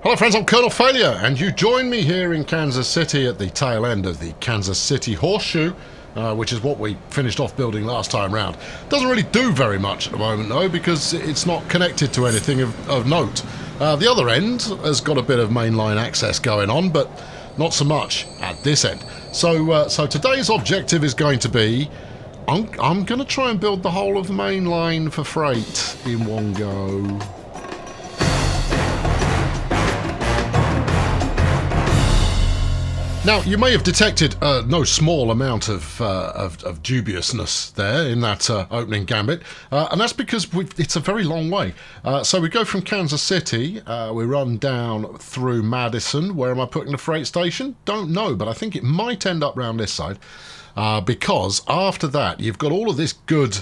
Hello friends, I'm Colonel Failure, and you join me here in Kansas City at the tail end of the Kansas City Horseshoe, which is what we finished off building last time round. Doesn't really do very much at the moment though, because it's not connected to anything of note. The other end has got a bit of mainline access going on, but not so much at this end. So today's objective is going to be, I'm going to try and build the whole of the mainline for freight in one go. Now, you may have detected no small amount of dubiousness there in that opening gambit, and that's because it's a very long way. So we go from Kansas City, we run down through Madison. Where am I putting the freight station? Don't know, but I think it might end up round this side, because after that you've got all of this good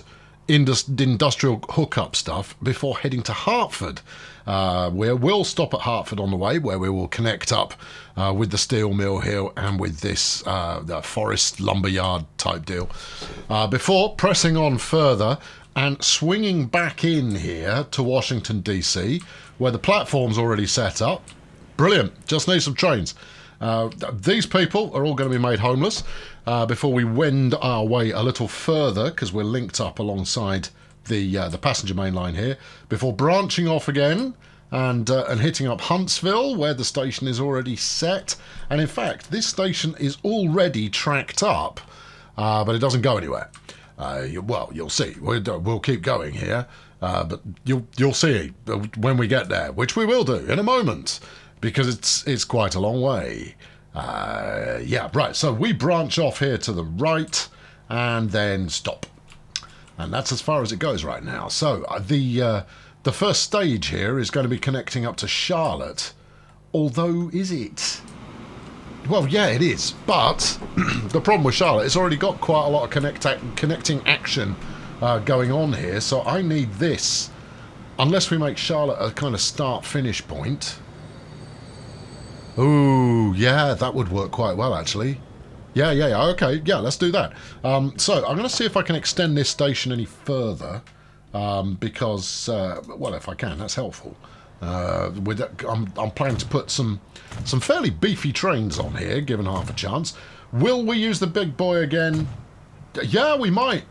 industrial hookup stuff before heading to Hartford. We'll stop at Hartford on the way, where we will connect up with the steel mill here and with this the forest lumberyard type deal, before pressing on further and swinging back in here to Washington DC, where the platform's already set up. Brilliant, just need some trains. These people are all going to be made homeless before we wend our way a little further, because we're linked up alongside the passenger main line here, before branching off again and hitting up Huntsville, where the station is already set. And in fact, this station is already tracked up, but it doesn't go anywhere. Well, you'll see. We'll keep going here, but you'll see when we get there, which we will do in a moment, because it's quite a long way. Yeah, right, so we branch off here to the right and then stop. And that's as far as it goes right now. So the first stage here is going to be connecting up to Charlotte. Although, is it? Well, yeah, it is. But the problem with Charlotte, it's already got quite a lot of connecting action going on here. So I need this, unless we make Charlotte a kind of start-finish point. Ooh, yeah, that would work quite well, actually. Yeah, okay, yeah, let's do that. So I'm going to see if I can extend this station any further, because, well, if I can, that's helpful. I'm planning to put some fairly beefy trains on here, given half a chance. Will we use the big boy again? Yeah, we might.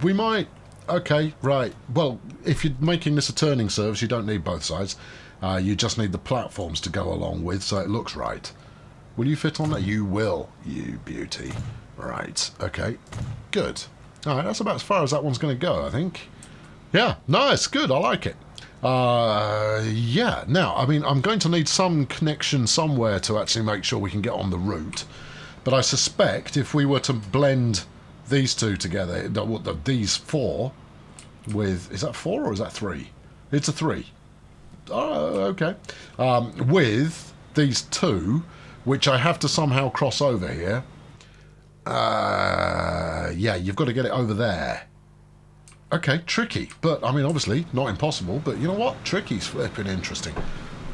We might. Okay, right. Well, if you're making this a turning service, you don't need both sides. You just need the platforms to go along with, so it looks right. Will you fit on that? You will, you beauty. Right, okay, good. All right, that's about as far as that one's going to go, I think. Yeah, nice, good, I like it. Yeah, now, I mean, I'm going to need some connection somewhere to actually make sure we can get on the route. But I suspect if we were to blend these two together, these four with... Is that 4 or is that 3? It's a 3. Oh, okay. With these two, which I have to somehow cross over here. Yeah, you've got to get it over there. Okay, tricky, but I mean, obviously not impossible, but you know what? Tricky's flipping interesting.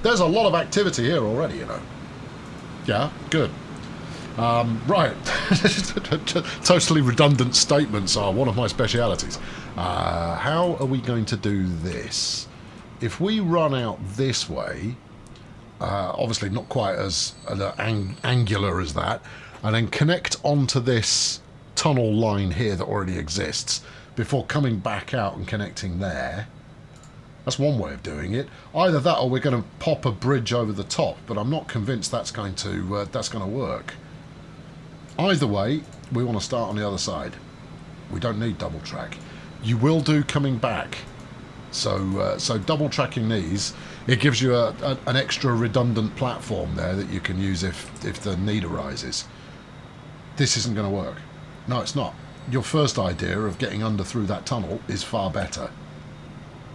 There's a lot of activity here already, you know. Yeah, good. Right. Totally redundant statements are one of my specialities. How are we going to do this? If we run out this way, obviously not quite as angular as that, and then connect onto this tunnel line here that already exists before coming back out and connecting there. That's one way of doing it. Either that or we're going to pop a bridge over the top, but I'm not convinced that's going to work. Either way, we want to start on the other side. We don't need double track. You will do coming back. So double tracking these, it gives you an extra redundant platform there that you can use if the need arises. This isn't going to work. No, it's not. Your first idea of getting under through that tunnel is far better.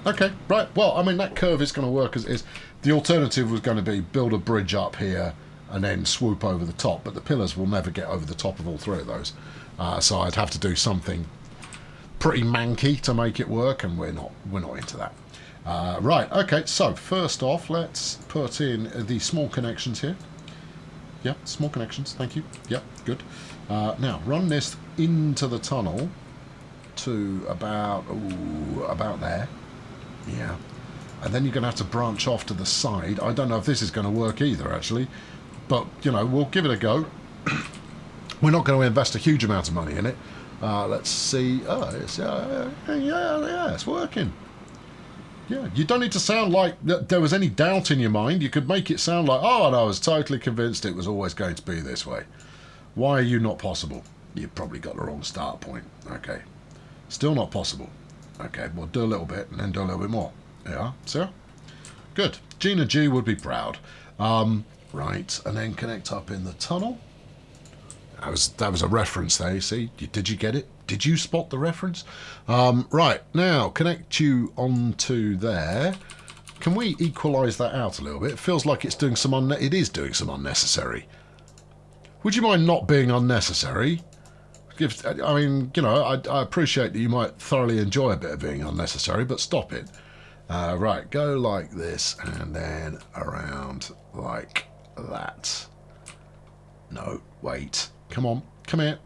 Okay, right. Well, I mean, that curve is going to work as is. The alternative was going to be build a bridge up here and then swoop over the top, but the pillars will never get over the top of all three of those. So I'd have to do something pretty manky to make it work, and we're not into that. Right, okay, so first off, let's put in the small connections here. Yep, small connections, thank you. Yep, good. Now, run this into the tunnel to about there. Yeah. and then you're going to have to branch off to the side. I don't know if this is going to work either, actually, but, you know, we'll give it a go. We're not going to invest a huge amount of money in it. Let's see. Oh, it's, yeah, it's working. Yeah, you don't need to sound like there was any doubt in your mind. You could make it sound like, oh, no, I was totally convinced it was always going to be this way. Why are you not possible? You've probably got the wrong start point. Okay. Still not possible. Okay, we'll do a little bit and then do a little bit more. Yeah, so good. Gina G would be proud. Right, and then connect up in the tunnel. That was a reference there, you see? Did you get it? Did you spot the reference? Right, now connect you onto there. Can we equalise that out a little bit? It feels like it's doing some it is doing some unnecessary. Would you mind not being unnecessary? I mean, you know, I appreciate that you might thoroughly enjoy a bit of being unnecessary, but stop it. Right, go like this and then around like that. No, wait. Come on, come here.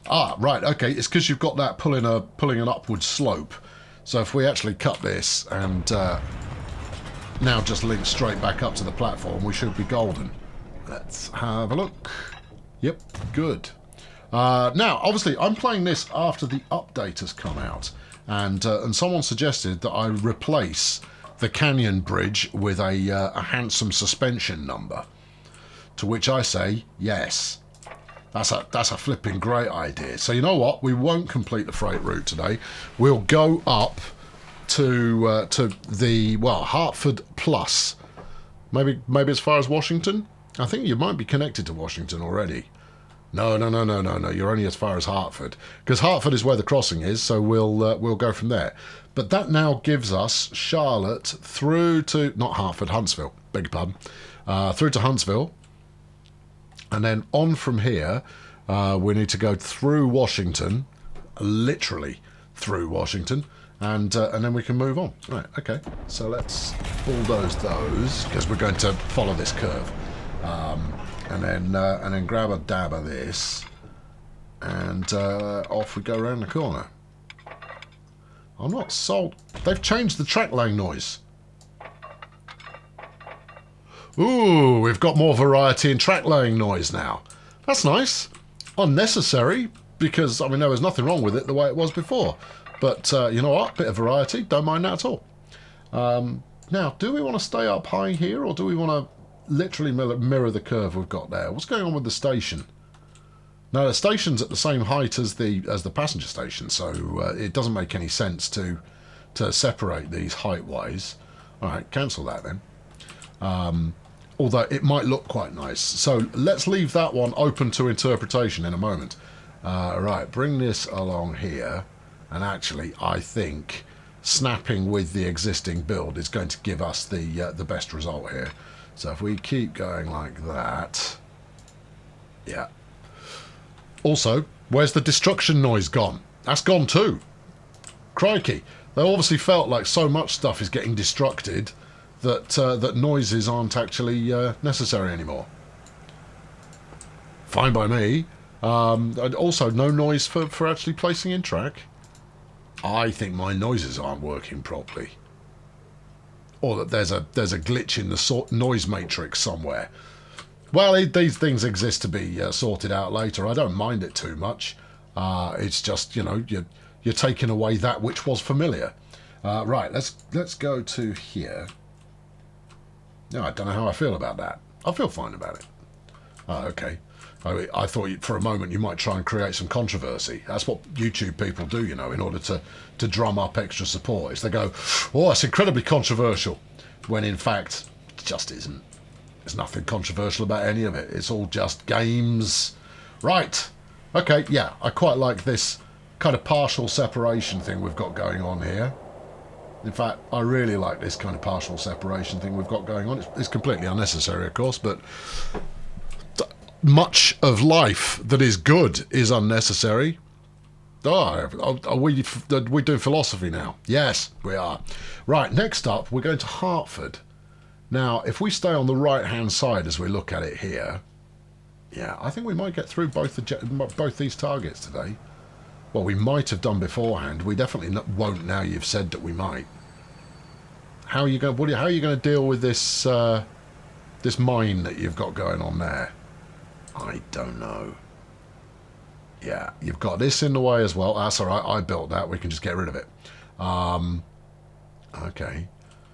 Ah, right, okay, it's because you've got that pulling an upward slope. So if we actually cut this and now just link straight back up to the platform, we should be golden. Let's have a look. Yep, good. Now, obviously, I'm playing this after the update has come out, and someone suggested that I replace the Canyon Bridge with a handsome suspension number, to which I say, yes. That's a flipping great idea. So you know what? We won't complete the freight route today. We'll go up to the, well, Hartford plus. Maybe as far as Washington? I think you might be connected to Washington already. No. You're only as far as Hartford, because Hartford is where the crossing is. So we'll go from there. But that now gives us Charlotte through to not Hartford, Huntsville. Beg your pardon. Through to Huntsville, and then on from here, we need to go through Washington, literally through Washington, and then we can move on. Right. Okay. So let's bulldoze those because we're going to follow this curve. And then grab a dab of this, and off we go around the corner. I'm not sold. They've changed the track lane noise. Ooh, we've got more variety in track laying noise now. That's nice. Unnecessary, because, I mean, there was nothing wrong with it the way it was before. But, you know what? Bit of variety. Don't mind that at all. Now, do we want to stay up high here, or do we want to literally mirror the curve we've got there? What's going on with the station? No, the station's at the same height as the passenger station, so it doesn't make any sense to separate these height-wise. All right, cancel that then. Although it might look quite nice. So let's leave that one open to interpretation in a moment. Right, bring this along here, and actually I think snapping with the existing build is going to give us the best result here. So if we keep going like that, yeah. Also, where's the destruction noise gone? That's gone too. Crikey, they obviously felt like so much stuff is getting destructed that noises aren't actually necessary anymore. Fine by me. And also, no noise for actually placing in track. I think my noises aren't working properly, or that there's a glitch in the noise matrix somewhere. Well, these things exist to be sorted out later. I don't mind it too much. It's just, you know, you're taking away that which was familiar. Right, let's go to here. No, I don't know how I feel about that. I feel fine about it. Okay. I thought for a moment you might try and create some controversy. That's what YouTube people do, you know, in order to drum up extra support. Is they go, oh, it's incredibly controversial, when in fact it just isn't. There's nothing controversial about any of it. It's all just games. Right. Okay, yeah, I quite like this kind of partial separation thing we've got going on here. In fact, I really like this kind of partial separation thing we've got going on. It's completely unnecessary, of course, but much of life that is good is unnecessary. Oh, are we doing philosophy now? Yes, we are. Right, next up, we're going to Hartford. Now, if we stay on the right-hand side as we look at it here, yeah, I think we might get through both these targets today. Well, we might have done beforehand. We definitely won't now you've said that we might. How are you going? How are you going to deal with this this mine that you've got going on there? I don't know. Yeah, you've got this in the way as well. That's all right. I built that. We can just get rid of it. Okay.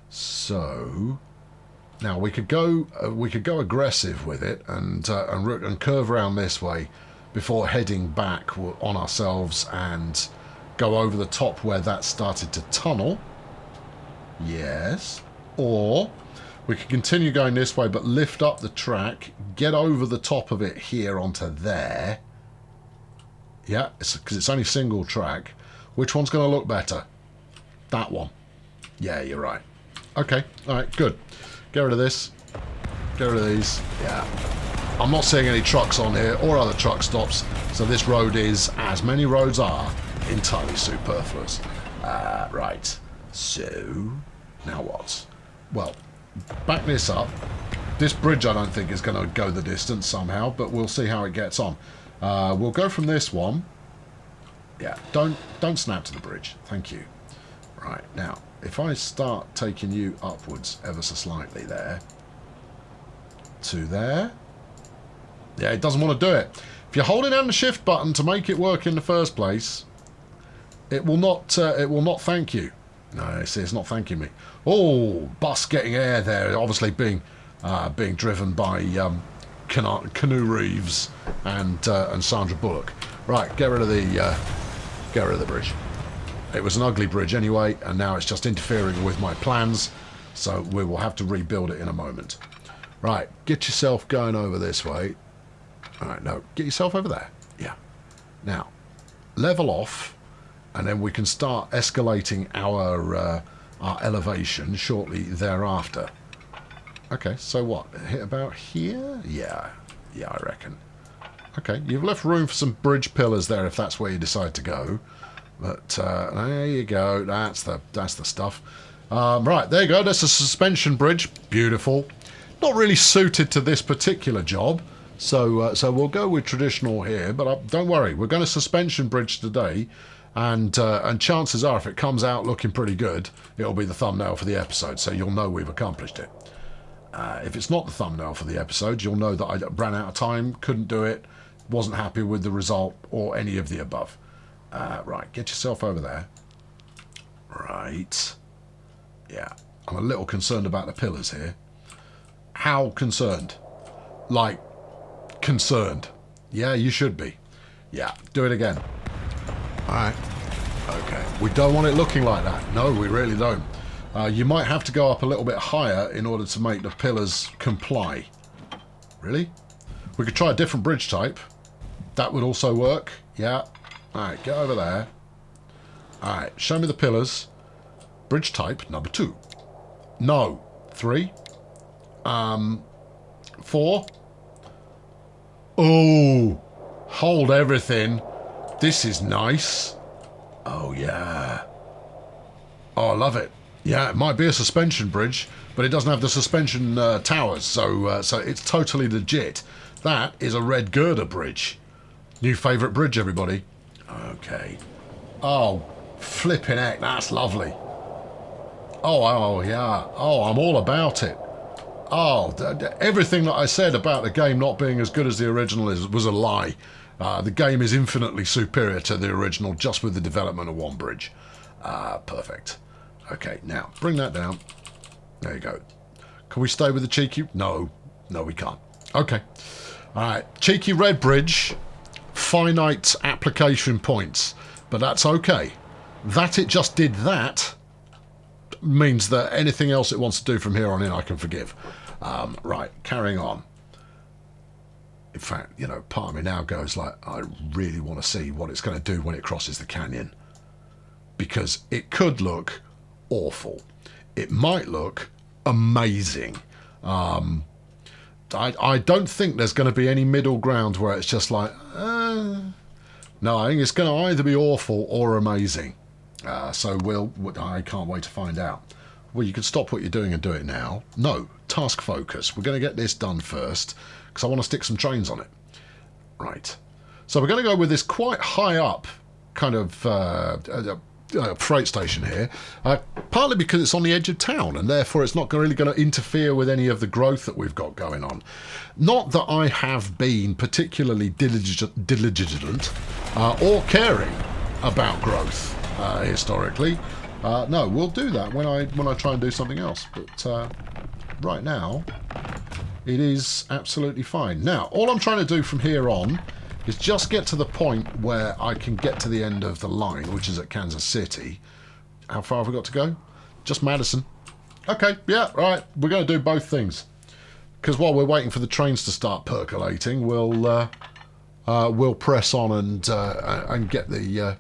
So now we could go aggressive with it and curve around this way before heading back on ourselves and go over the top where that started to tunnel. Yes. Or we could continue going this way but lift up the track, get over the top of it here onto there. Yeah, because it's only single track. Which one's going to look better? That one. Yeah, you're right. Okay, alright, good. Get rid of this. Get rid of these. Yeah. I'm not seeing any trucks on here or other truck stops, so this road is, as many roads are, entirely superfluous. Right. So, now what? Well, back this up. This bridge I don't think is going to go the distance somehow, but we'll see how it gets on. We'll go from this one. Yeah, don't snap to the bridge. Thank you. Right, now, if I start taking you upwards ever so slightly there, to there. Yeah, it doesn't want to do it. If you're holding down the shift button to make it work in the first place, it will not thank you. No, see, it's not thanking me. Oh, bus getting air there, obviously being driven by Canoe Reeves and Sandra Bullock. Right, get rid of the bridge. It was an ugly bridge anyway, and now it's just interfering with my plans, so we will have to rebuild it in a moment. Right, get yourself going over this way. Alright, no, get yourself over there. Yeah. Now, level off, and then we can start escalating our elevation shortly thereafter. Okay, so what? Hit about here? Yeah, I reckon. Okay, you've left room for some bridge pillars there if that's where you decide to go. But there you go. That's the stuff. Right, there you go. That's a suspension bridge. Beautiful. Not really suited to this particular job, so we'll go with traditional here. But don't worry, we're going to suspension bridge today, and chances are, if it comes out looking pretty good, it'll be the thumbnail for the episode. So you'll know we've accomplished it. If it's not the thumbnail for the episode, you'll know that I ran out of time, couldn't do it, wasn't happy with the result, or any of the above. Right, get yourself over there. Right. Yeah, I'm a little concerned about the pillars here. How concerned? Like, concerned. Yeah, you should be. Yeah, do it again. Alright. Okay, we don't want it looking like that. No, we really don't. You might have to go up a little bit higher in order to make the pillars comply. Really? We could try a different bridge type. That would also work. Yeah. Alright, get over there. Alright, show me the pillars. Bridge type number 2. No. 3. 4. Oh, hold everything. This is nice. Oh, yeah. Oh, I love it. Yeah, it might be a suspension bridge, but it doesn't have the suspension towers, so it's totally legit. That is a red girder bridge. New favourite bridge, everybody. Okay. Oh, flipping heck, that's lovely. Oh, yeah. Oh, I'm all about it. Oh, everything that I said about the game not being as good as the original was a lie. The game is infinitely superior to the original just with the development of one bridge. Perfect. Okay, now, bring that down. There you go. Can we stay with the cheeky? No. No, we can't. Okay. Alright, cheeky red bridge. Finite application points. But that's okay. That it just did that means that anything else it wants to do from here on in I can forgive. Right, carrying on. In fact, you know, part of me now goes like, I really want to see what it's going to do when it crosses the canyon. Because it could look awful. It might look amazing. I don't think there's going to be any middle ground where it's just like, no, I think it's going to either be awful or amazing. So I can't wait to find out. Well, you can stop what you're doing and do it now. No, task focus. We're going to get this done first because I want to stick some trains on it. Right. So we're going to go with this quite high up kind of freight station here, partly because it's on the edge of town and therefore it's not really going to interfere with any of the growth that we've got going on. Not that I have been particularly diligent or caring about growth historically. No, we'll do that when I try and do something else. But right now, it is absolutely fine. Now, all I'm trying to do from here on is just get to the point where I can get to the end of the line, which is at Kansas City. How far have we got to go? Just Madison. Okay, yeah, right. We're going to do both things. Because while we're waiting for the trains to start percolating, we'll press on and get the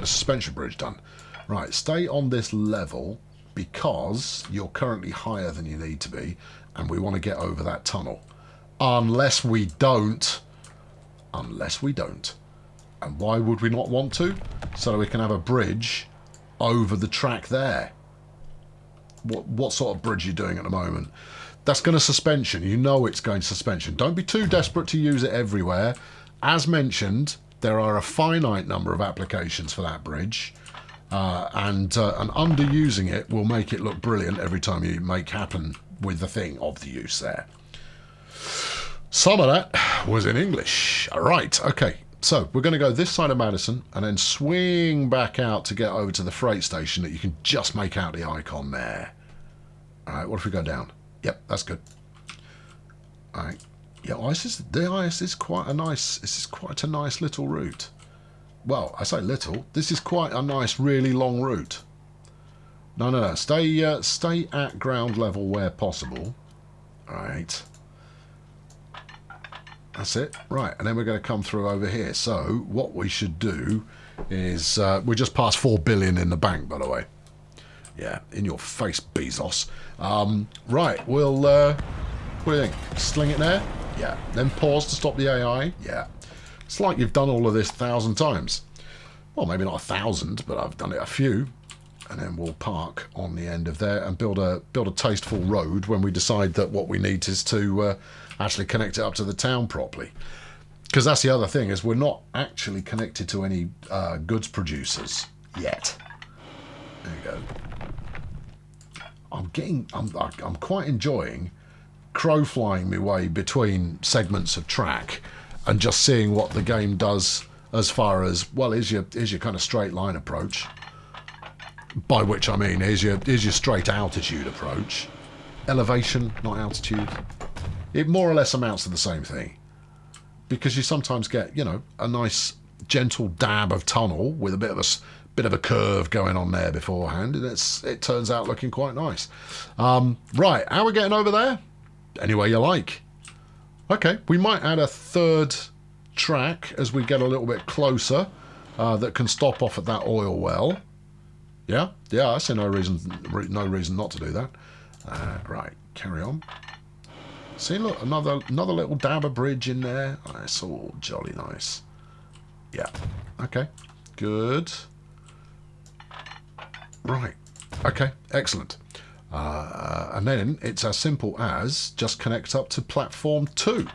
suspension bridge done. Right, stay on this level because you're currently higher than you need to be, and we want to get over that tunnel. Unless we don't. And why would we not want to? So we can have a bridge over the track there. What sort of bridge are you doing at the moment? That's going to suspension. You know it's going to suspension. Don't be too desperate to use it everywhere. As mentioned, there are a finite number of applications for that bridge. And underusing it will make it look brilliant every time you make happen with the thing of the use there. Some of that was in English. All right, okay. So we're going to go this side of Madison and then swing back out to get over to the freight station that you can just make out the icon there. All right, what if we go down? Yep, that's good. All right. Yeah, the IS is quite a nice. This is quite a nice little route. Well, I say little. This is quite a nice, really long route. No. Stay at ground level where possible. All right. That's it. Right, and then we're going to come through over here. So what we should do is we just passed 4 billion in the bank, by the way. Yeah, in your face, Bezos. Right, we'll. What do you think? Sling it there. Yeah. Then pause to stop the AI. Yeah. It's like you've done all of this 1,000 times. Well, maybe not 1,000, but I've done it a few. And then we'll park on the end of there and build a tasteful road when we decide that what we need is to actually connect it up to the town properly. Because that's the other thing, is we're not actually connected to any goods producers yet. There you go. I'm quite enjoying crow flying my way between segments of track and just seeing what the game does as far as, well, here's your kind of straight line approach. By which I mean, here's your straight altitude approach. Elevation, not altitude. It more or less amounts to the same thing. Because you sometimes get, you know, a nice gentle dab of tunnel with a bit of a curve going on there beforehand, and it turns out looking quite nice. Right, how are we getting over there? Any way you like. Okay, we might add a third track as we get a little bit closer that can stop off at that oil well. Yeah, I see no reason not to do that. Right, carry on. See, look, another little dab of bridge in there. That's all jolly nice. Yeah, okay, good. Right, okay, excellent. And then it's as simple as just connect up to platform 2.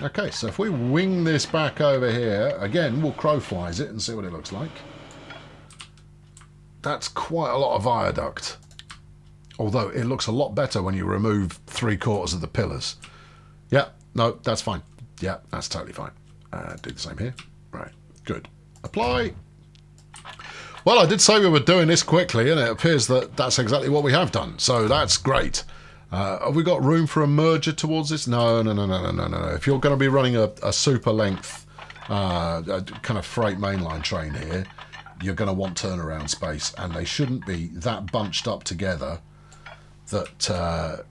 Okay, so if we wing this back over here, again, we'll crow flies it and see what it looks like. That's quite a lot of viaduct. Although it looks a lot better when you remove 3/4 of the pillars. Yeah, no, that's fine. Yeah, that's totally fine. Do the same here. Right, good. Apply. Well, I did say we were doing this quickly, and it appears that that's exactly what we have done. So that's great. Have we got room for a merger towards this? No. If you're going to be running a super length kind of freight mainline train here, you're going to want turnaround space, and they shouldn't be that bunched up together that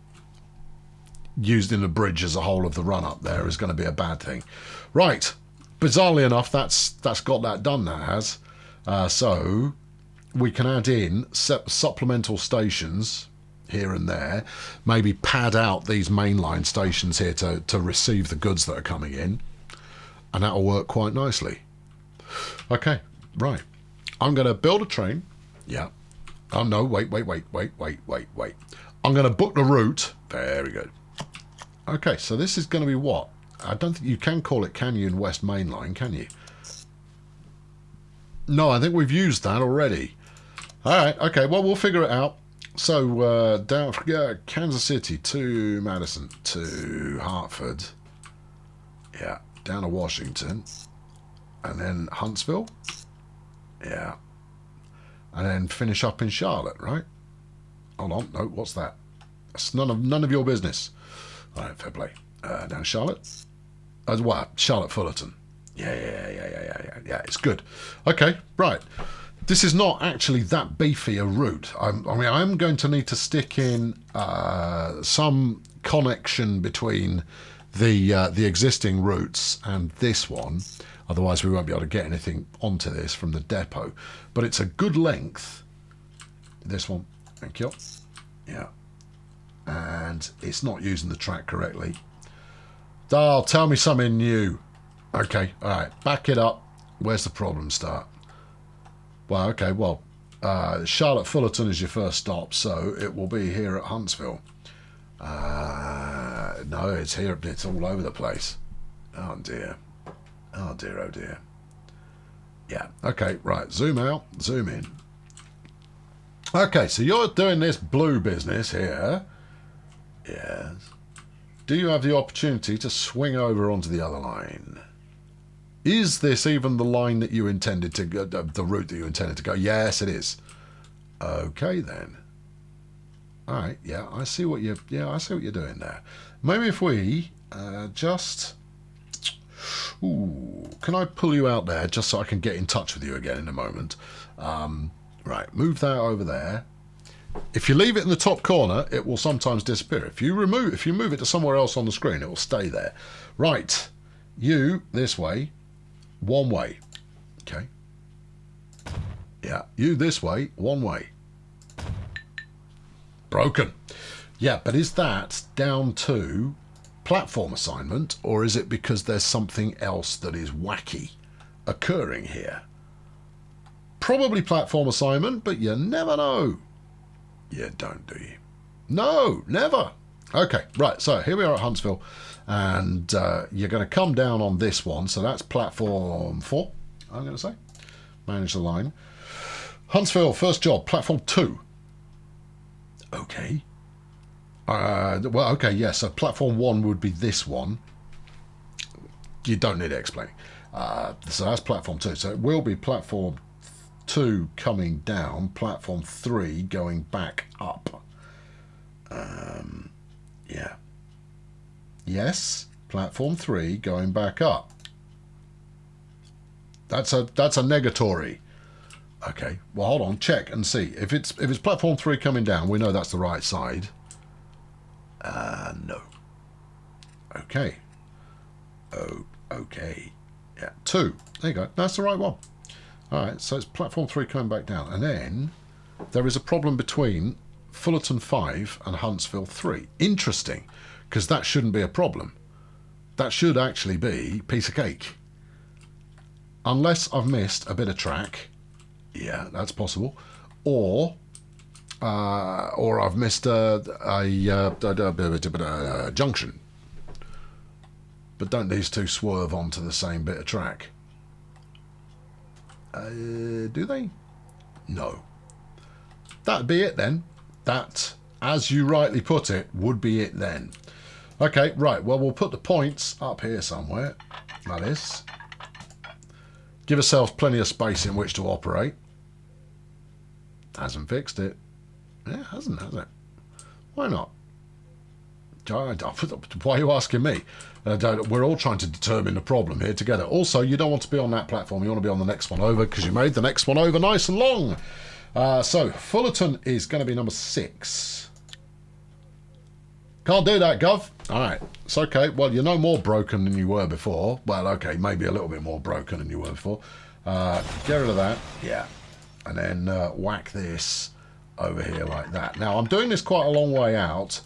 used in the bridge as a whole of the run up there is going to be a bad thing. Right, bizarrely enough, that's got that done, that has. So we can add in supplemental stations here and there, maybe pad out these mainline stations here to receive the goods that are coming in, and that'll work quite nicely. Okay, right. I'm going to build a train. Yeah. Oh, no, wait. I'm going to book the route. Very good. Okay, so this is going to be what? I don't think you can call it Canyon West Mainline, can you? No, I think we've used that already. All right, okay, well, we'll figure it out. So, down Kansas City to Madison to Hartford. Yeah, down to Washington. And then Huntsville. Yeah. And then finish up in Charlotte, right? Hold on, no, what's that? That's none of your business. All right, fair play. Down Charlotte. What? Charlotte Fullerton. Yeah, it's good. Okay, right. This is not actually that beefy a route. I'm going to need to stick in some connection between the existing routes and this one. Otherwise, we won't be able to get anything onto this from the depot. But it's a good length. This one. Thank you. Yeah. And it's not using the track correctly. Oh, tell me something new. Okay, all right. Back it up. Where's the problem start? Well, okay, well, Charlotte Fullerton is your first stop, so it will be here at Huntsville. No, it's here. It's all over the place. Oh, dear. Oh, dear, oh, dear. Yeah, okay, right. Zoom out, zoom in. Okay, so you're doing this blue business here. Yes. Do you have the opportunity to swing over onto the other line? Is this even the line that you intended to go, the route that you intended to go? Yes, it is. Okay, then. All right, yeah, I see what you're doing there. Maybe if we just... Ooh, can I pull you out there just so I can get in touch with you again in a moment? Right, move that over there. If you leave it in the top corner, it will sometimes disappear. If you move it to somewhere else on the screen, it will stay there. Right, you this way, one way. Okay. Yeah, you this way, one way. Broken. Yeah, but is that down to platform assignment, or is it because there's something else that is wacky occurring here? Probably platform assignment, but you never know. You don't, do you? No, never. Okay, right, so here we are at Huntsville, and you're going to come down on this one, so that's platform 4, I'm going to say. Manage the line. Huntsville, first job, platform 2. Okay. Well, okay, yeah, so platform 1 would be this one. You don't need explaining. So that's platform 2. So it will be platform 2 coming down, platform 3 going back up. Yeah. Yes, platform 3 going back up. That's a negatory. Okay, well, hold on, check and see. If it's platform 3 coming down, we know that's the right side. No. Okay. Oh, okay. Yeah, 2. There you go. That's the right one. All right, so it's platform 3 coming back down. And then there is a problem between Fullerton 5 and Huntsville 3. Interesting, because that shouldn't be a problem. That should actually be piece of cake. Unless I've missed a bit of track. Yeah, that's possible. Or I've missed a junction. But don't these two swerve onto the same bit of track? Do they? No. That'd be it then. That, as you rightly put it, would be it then. Okay, right. Well, we'll put the points up here somewhere. That is. Give ourselves plenty of space in which to operate. Hasn't fixed it. Yeah, hasn't, has it? Why not? Why are you asking me? We're all trying to determine the problem here together. Also, you don't want to be on that platform. You want to be on the next one over because you made the next one over nice and long. So, Fullerton is going to be number 6. Can't do that, Gov. All right. It's okay. Well, you're no more broken than you were before. Well, okay, maybe a little bit more broken than you were before. Get rid of that. Yeah. And then whack this over here like that. Now, I'm doing this quite a long way out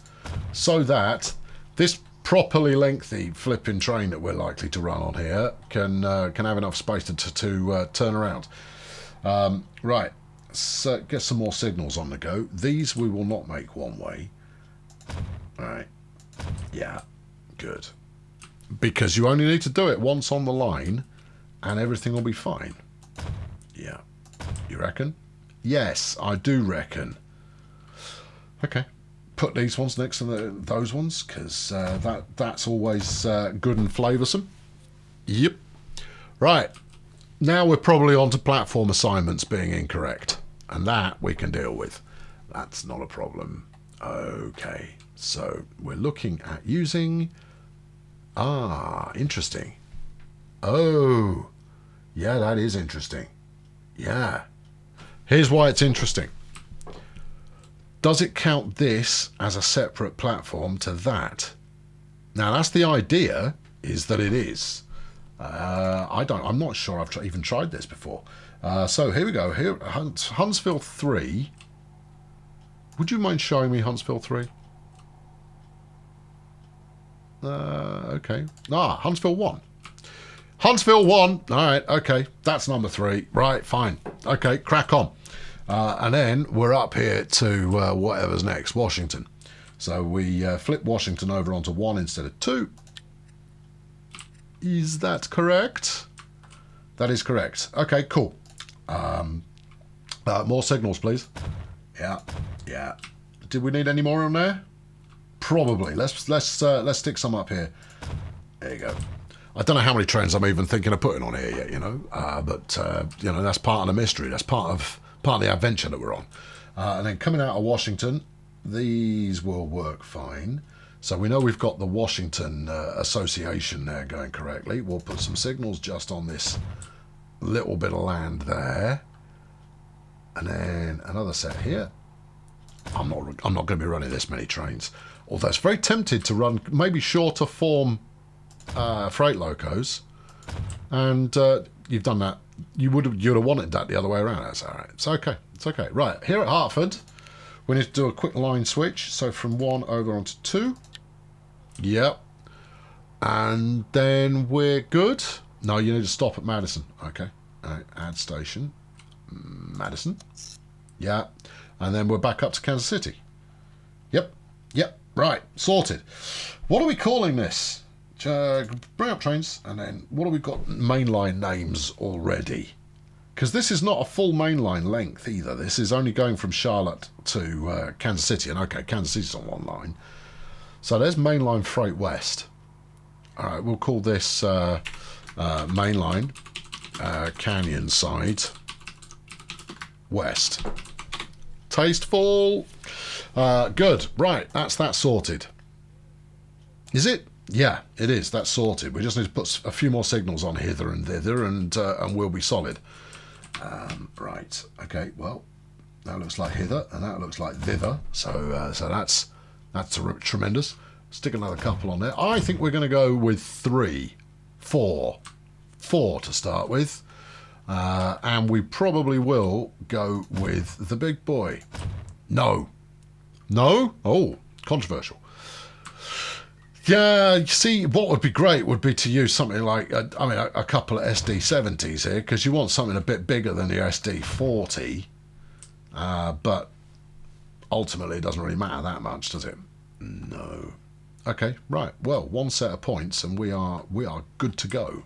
so that this properly lengthy flipping train that we're likely to run on here can have enough space to turn around. Right. So get some more signals on the go. These we will not make one way. All right. Yeah. Good. Because you only need to do it once on the line and everything will be fine. Yeah. You reckon? Yes, I do reckon. Okay. Put these ones next to those ones, because that's always good and flavoursome. Yep. Right. Now we're probably on to platform assignments being incorrect. And that we can deal with. That's not a problem. Okay. So we're looking at using... interesting. Oh. Yeah, that is interesting. Yeah. Here's why it's interesting. Does it count this as a separate platform to that? Now, that's the idea, is that it is. I'm not sure I've even tried this before. So here we go. Here, Huntsville 3. Would you mind showing me Huntsville 3? Okay. Huntsville 1. Huntsville 1. All right, okay. That's number 3. Right, fine. Okay, crack on. And then we're up here to whatever's next, Washington. So we flip Washington over onto 1 instead of 2. Is that correct? That is correct. Okay, cool. More signals, please. Yeah. Did we need any more on there? Probably. Let's stick some up here. There you go. I don't know how many trains I'm even thinking of putting on here yet, but that's part of the mystery. That's part of the adventure that we're on. And then coming out of Washington, these will work fine. So we know we've got the Washington Association there going correctly. We'll put some signals just on this little bit of land there. And then another set here. I'm not going to be running this many trains. Although it's very tempted to run maybe shorter form freight locos. And you've done that. You'd have wanted that the other way around. That's all right. It's okay. It's okay. Right, here at Hartford, we need to do a quick line switch. So from 1 over onto 2. Yep. And then we're good. No, you need to stop at Madison. Okay. All right, add station. Madison. Yeah. And then we're back up to Kansas City. Yep. Right. Sorted. What are we calling this? Bring up trains. And then what have we got? Mainline names already. Because this is not a full mainline length either. This is only going from Charlotte to Kansas City. And okay, Kansas City's on one line. So there's mainline freight west. All right, we'll call this mainline Canyon side west. Tasteful. Good. Right, that's that sorted. Is it? Yeah, it is. That's sorted. We just need to put a few more signals on hither and thither, and we'll be solid. Right. Okay. Well, that looks like hither, and that looks like thither. So that's tremendous. Stick another couple on there. I think we're going to go with 4 to start with, and we probably will go with the big boy. No. Oh, controversial. Yeah, you see, what would be great would be to use something like, a couple of SD70s here, because you want something a bit bigger than the SD40, but ultimately it doesn't really matter that much, does it? No. Okay, right. Well, 1 set of points, and we are good to go.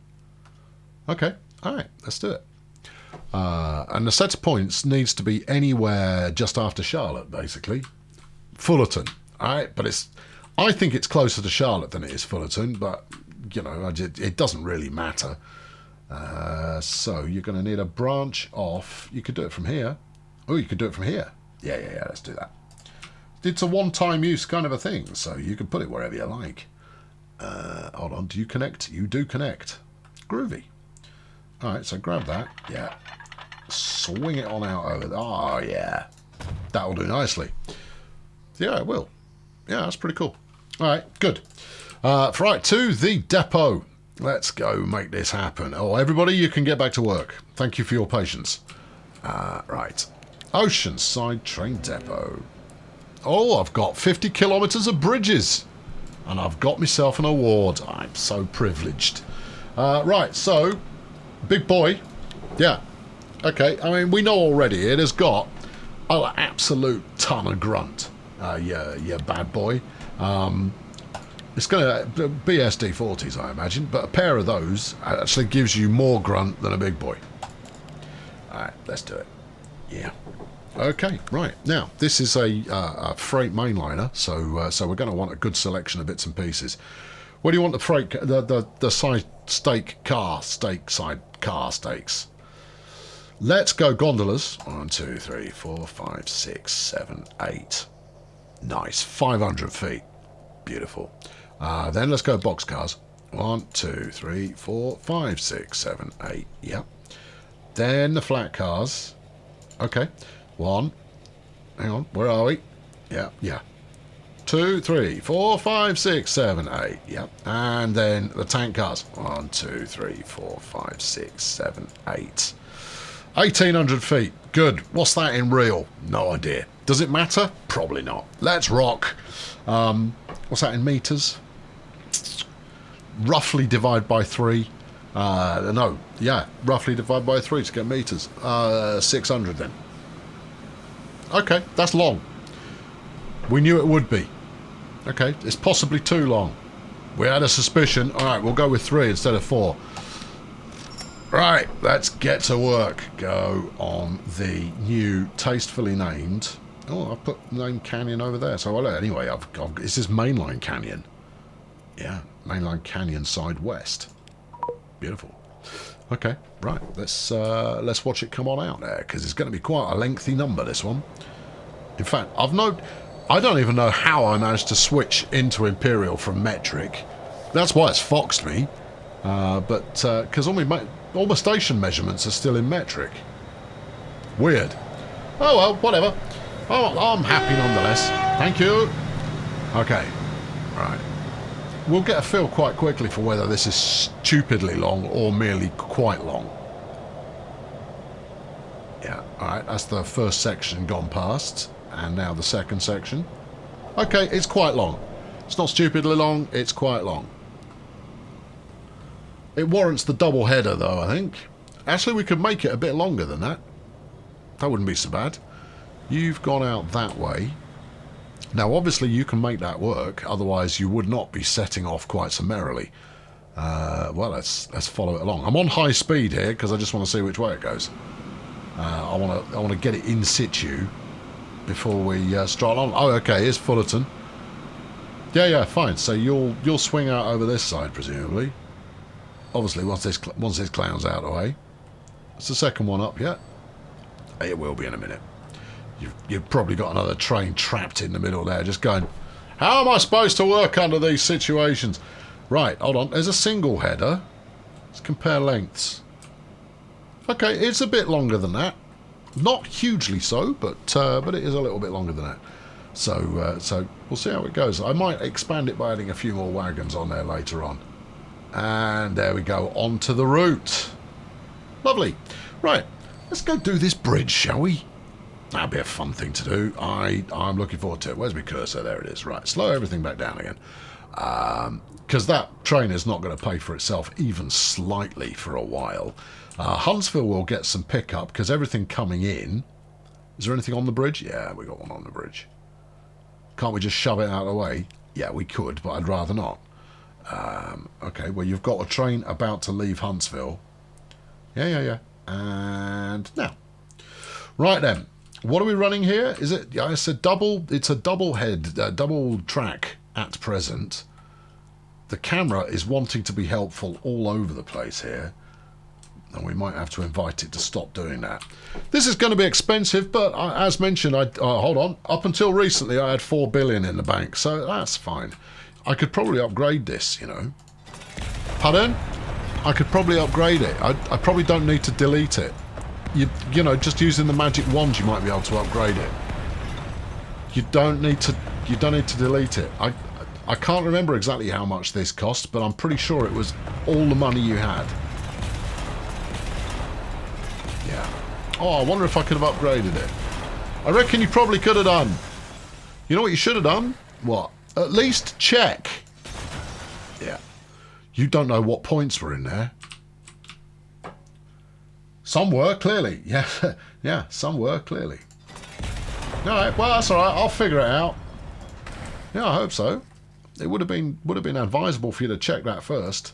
Okay, all right, let's do it. And the set of points needs to be anywhere just after Charlotte, basically. Fullerton, all right, but I think it's closer to Charlotte than it is Fullerton, but, it doesn't really matter. So you're going to need a branch off. You could do it from here. Oh, you could do it from here. Yeah, let's do that. It's a one-time use kind of a thing, so you can put it wherever you like. Hold on, do you connect? You do connect. Groovy. All right, so grab that. Yeah. Swing it on out over there. Oh, yeah. That'll do nicely. Yeah, it will. Yeah, that's pretty cool. All right, good. Right, to the depot. Let's go make this happen. Oh, everybody, you can get back to work. Thank you for your patience. Right. Oceanside Train Depot. Oh, I've got 50 kilometres of bridges. And I've got myself an award. I'm so privileged. Right, so, big boy. Yeah. Okay, I mean, we know already it has got an absolute ton of grunt. Yeah, bad boy. It's going to be SD40s, I imagine, but a pair of those actually gives you more grunt than a big boy. Alright, let's do it. Yeah. Okay, right. Now, this is a freight mainliner, so we're going to want a good selection of bits and pieces. What do you want the freight, the side side car stakes? Let's go gondolas. 1, 2, 3, 4, 5, 6, 7, 8. Nice. 500 feet. Beautiful. Then let's go boxcars. 1, 2, 3, 4, 5, 6, 7, 8. Yep. Then the flat cars. Okay. 1. Hang on. Where are we? Yeah, yeah. 2, 3, 4, 5, 6, 7, 8. Yep. And then the tank cars. 1, 2, 3, 4, 5, 6, 7, 8. 1,800 feet. Good. What's that in real? No idea. Does it matter? Probably not. Let's rock. What's that in meters? Roughly divide by 3. No. Yeah. Roughly divide by 3 to get meters. 600 then. Okay. That's long. We knew it would be. Okay. It's possibly too long. We had a suspicion. Alright, we'll go with 3 instead of 4. Right, let's get to work. Go on the new, tastefully named... Oh, I've put the name Canyon over there. So, well, anyway, this is mainline Canyon. Yeah, mainline Canyon side west. Beautiful. Okay, right. Let's watch it come on out there, because it's going to be quite a lengthy number, this one. In fact, I don't even know how I managed to switch into Imperial from metric. That's why it's foxed me. Because all my station measurements are still in metric. Weird. Oh well, whatever. Oh, I'm happy nonetheless. Thank you. Okay. Right. We'll get a feel quite quickly for whether this is stupidly long or merely quite long. Yeah, alright, that's the first section gone past. And now the second section. Okay, it's quite long. It's not stupidly long, it's quite long. It warrants the double header, though, I think. Actually, we could make it a bit longer than that. That wouldn't be so bad. You've gone out that way. Now, obviously, you can make that work. Otherwise, you would not be setting off quite so merrily. Well, let's follow it along. I'm on high speed here because I just want to see which way it goes. I want to get it in situ before we start on. Oh, okay. Here's Fullerton. Yeah, fine. So you'll swing out over this side, presumably. Obviously, once this clown's out of the way. It's the second one up yet. It will be in a minute. You've probably got another train trapped in the middle there, just going, how am I supposed to work under these situations? Right, hold on. There's a single header. Let's compare lengths. Okay, it's a bit longer than that. Not hugely so, but it is a little bit longer than that. So we'll see how it goes. I might expand it by adding a few more wagons on there later on. And there we go, onto the route. Lovely. Right, let's go do this bridge, shall we? That'll be a fun thing to do. I'm looking forward to it. Where's my cursor? There it is. Right, slow everything back down again. Because that train is not going to pay for itself even slightly for a while. Huntsville will get some pickup because everything coming in... Is there anything on the bridge? Yeah, we got one on the bridge. Can't we just shove it out of the way? Yeah, we could, but I'd rather not. Okay, well, you've got a train about to leave Huntsville. Yeah. And now. Right then. What are we running here? Is it? Yeah, it's a double track at present. The camera is wanting to be helpful all over the place here. And we might have to invite it to stop doing that. This is going to be expensive, but as mentioned, hold on. Up until recently, I had 4 billion in the bank, so that's fine. I could probably upgrade this, you know. Pardon? I could probably upgrade it. I probably don't need to delete it. You know, just using the magic wand, you might be able to upgrade it. You don't need to delete it. I can't remember exactly how much this cost, but I'm pretty sure it was all the money you had. Yeah. Oh, I wonder if I could have upgraded it. I reckon you probably could have done. You know what you should have done? What? At least check. Yeah. You don't know what points were in there. Some were, clearly. Yeah, yeah, some were, clearly. Alright, well, that's alright. I'll figure it out. Yeah, I hope so. It would have been advisable for you to check that first.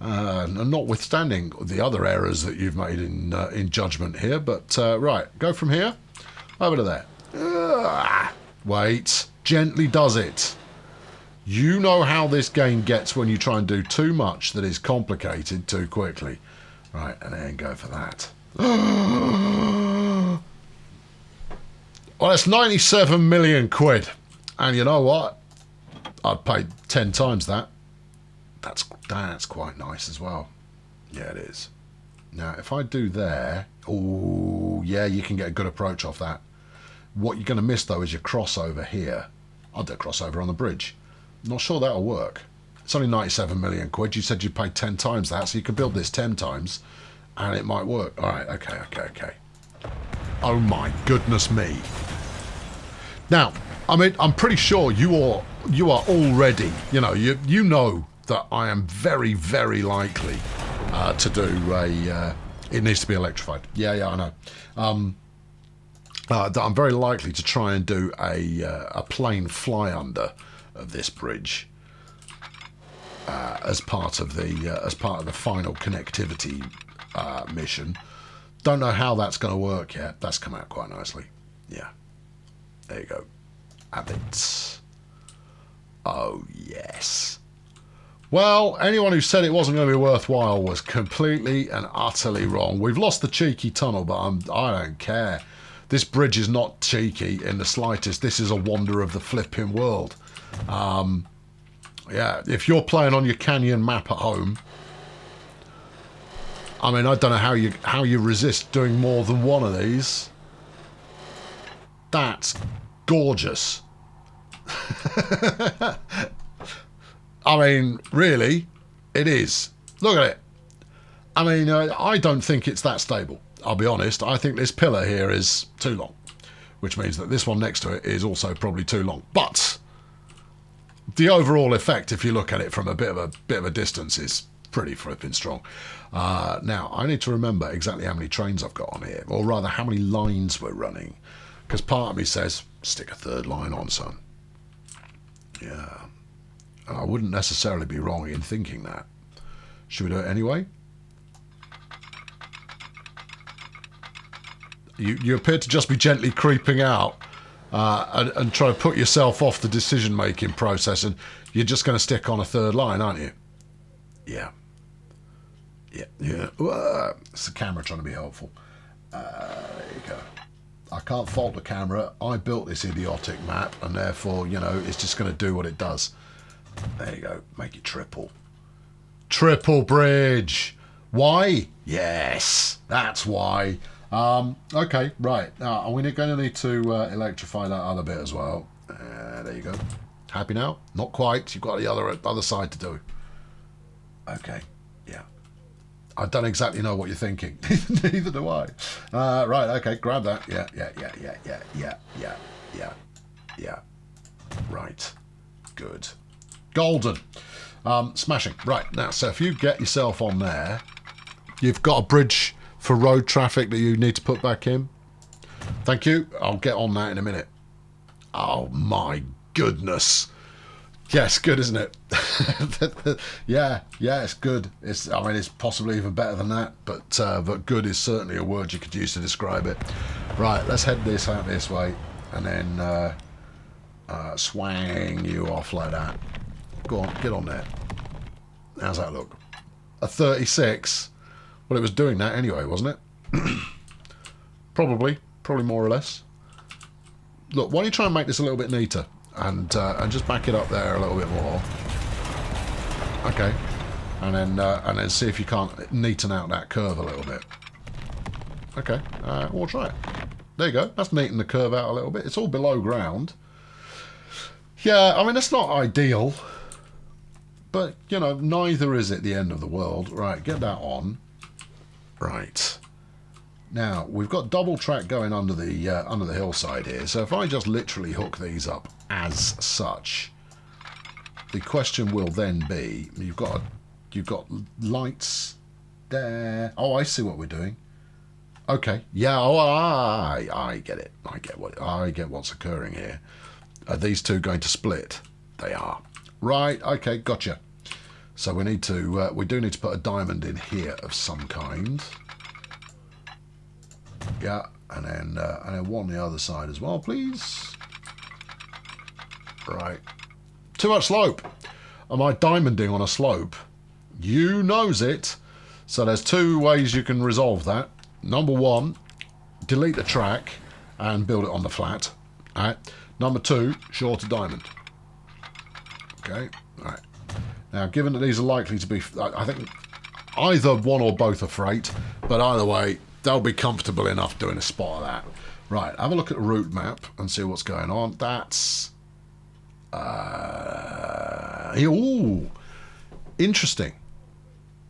notwithstanding the other errors that you've made in judgment here. But right, go from here over to there. Wait, gently does it. You know how this game gets when you try and do too much that is complicated too quickly. Right, and then go for that. Well, it's 97 million quid. And you know what? I'd pay 10 times that. That's quite nice as well. Yeah, it is. Now, if I do there... Oh, yeah, you can get a good approach off that. What you're going to miss, though, is your crossover here. I'll do a crossover on the bridge. Not sure that'll work. It's only 97 million quid. You said you'd pay 10 times that, so you could build this 10 times, and it might work. All right, okay. Oh, my goodness me. Now, I mean, I'm pretty sure you are already, you know that I am very, very likely to do a... it needs to be electrified. Yeah, I know. That I'm very likely to try and do a plane fly under of this bridge as part of the final connectivity mission. Don't know how that's going to work yet. That's come out quite nicely. Yeah. There you go. Have it. Oh, yes. Well, anyone who said it wasn't going to be worthwhile was completely and utterly wrong. We've lost the cheeky tunnel, but I don't care. This bridge is not cheeky in the slightest. This is a wonder of the flipping world. Yeah, if you're playing on your Canyon map at home, I mean, I don't know how you resist doing more than one of these. That's gorgeous. I mean, really, it is. Look at it. I mean, I don't think it's that stable. I'll be honest. I think this pillar here is too long, which means that this one next to it is also probably too long. But the overall effect, if you look at it from a bit of a distance, is pretty flipping strong. Now, I need to remember exactly how many trains I've got on here, or rather, how many lines we're running, because part of me says stick a third line on, son. Yeah. And I wouldn't necessarily be wrong in thinking that. Should we do it anyway? You appear to just be gently creeping out and try to put yourself off the decision-making process, and you're just going to stick on a third line, aren't you? Yeah. It's the camera trying to be helpful. There you go. I can't fault the camera. I built this idiotic map, and therefore, it's just going to do what it does. There you go. Make it triple. Triple bridge. Why? Yes, that's why. Okay, right. Now, are we going to need to electrify that other bit as well? There you go. Happy now? Not quite. You've got the other side to do. Okay, yeah. I don't exactly know what you're thinking. Neither do I. Right, okay, grab that. Yeah. Right. Good. Golden. Smashing. Right, now, so if you get yourself on there, you've got a bridge for road traffic that you need to put back in. Thank you. I'll get on that in a minute. Oh, my goodness. Yes, good, isn't it? yeah, it's good. It's possibly even better than that, but good is certainly a word you could use to describe it. Right, let's head this out this way, and then swang you off like that. Go on, get on there. How's that look? A 36? Well, it was doing that anyway, wasn't it? Probably more or less. Look, why don't you try and make this a little bit neater? And just back it up there a little bit more. Okay, and then see if you can't neaten out that curve a little bit. Okay, we'll try it. There you go. That's neaten the curve out a little bit. It's all below ground. Yeah, I mean that's not ideal, but neither is it the end of the world. Right, get that on. Right. Now we've got double track going under the hillside here. So if I just literally hook these up as such, the question will then be: you've got lights there. Oh, I see what we're doing. Okay, yeah. Oh, I get it. I get what's occurring here. Are these two going to split? They are. Right. Okay. Gotcha. So we need to, we do need to put a diamond in here of some kind. Yeah, and then one on the other side as well, please. Right. Too much slope. Am I diamonding on a slope? You knows it. So there's two ways you can resolve that. Number one, delete the track and build it on the flat. All right. Number two, short a diamond. Okay. All right. Now, given that these are likely to be, I think either one or both are freight, but either way, they'll be comfortable enough doing a spot of that. Right. Have a look at the route map and see what's going on. That's ooh, interesting.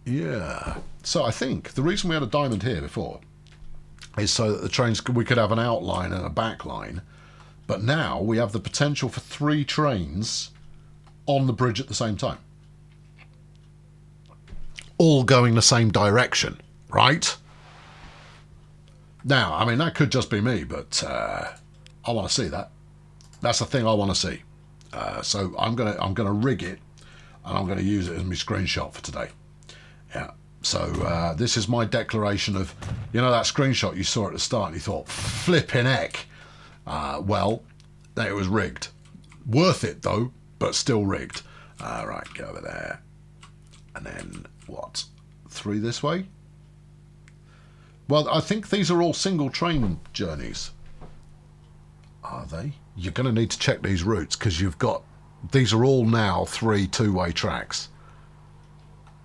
Yeah. So I think the reason we had a diamond here before is so that the trains, we could have an outline and a back line, but now we have the potential for 3 trains on the bridge at the same time, all going the same direction, right? Now, I mean, that could just be me, but I want to see that. That's the thing I want to see. So I'm gonna rig it, and I'm gonna use it as my screenshot for today. Yeah. So this is my declaration of, you know, that screenshot you saw at the start and you thought, flipping heck. Well, it was rigged. Worth it though, but still rigged. Right, go over there. And then what? 3 this way? Well, I think these are all single train journeys. Are they? You're going to need to check these routes because you've got, these are all now 3 two-way tracks.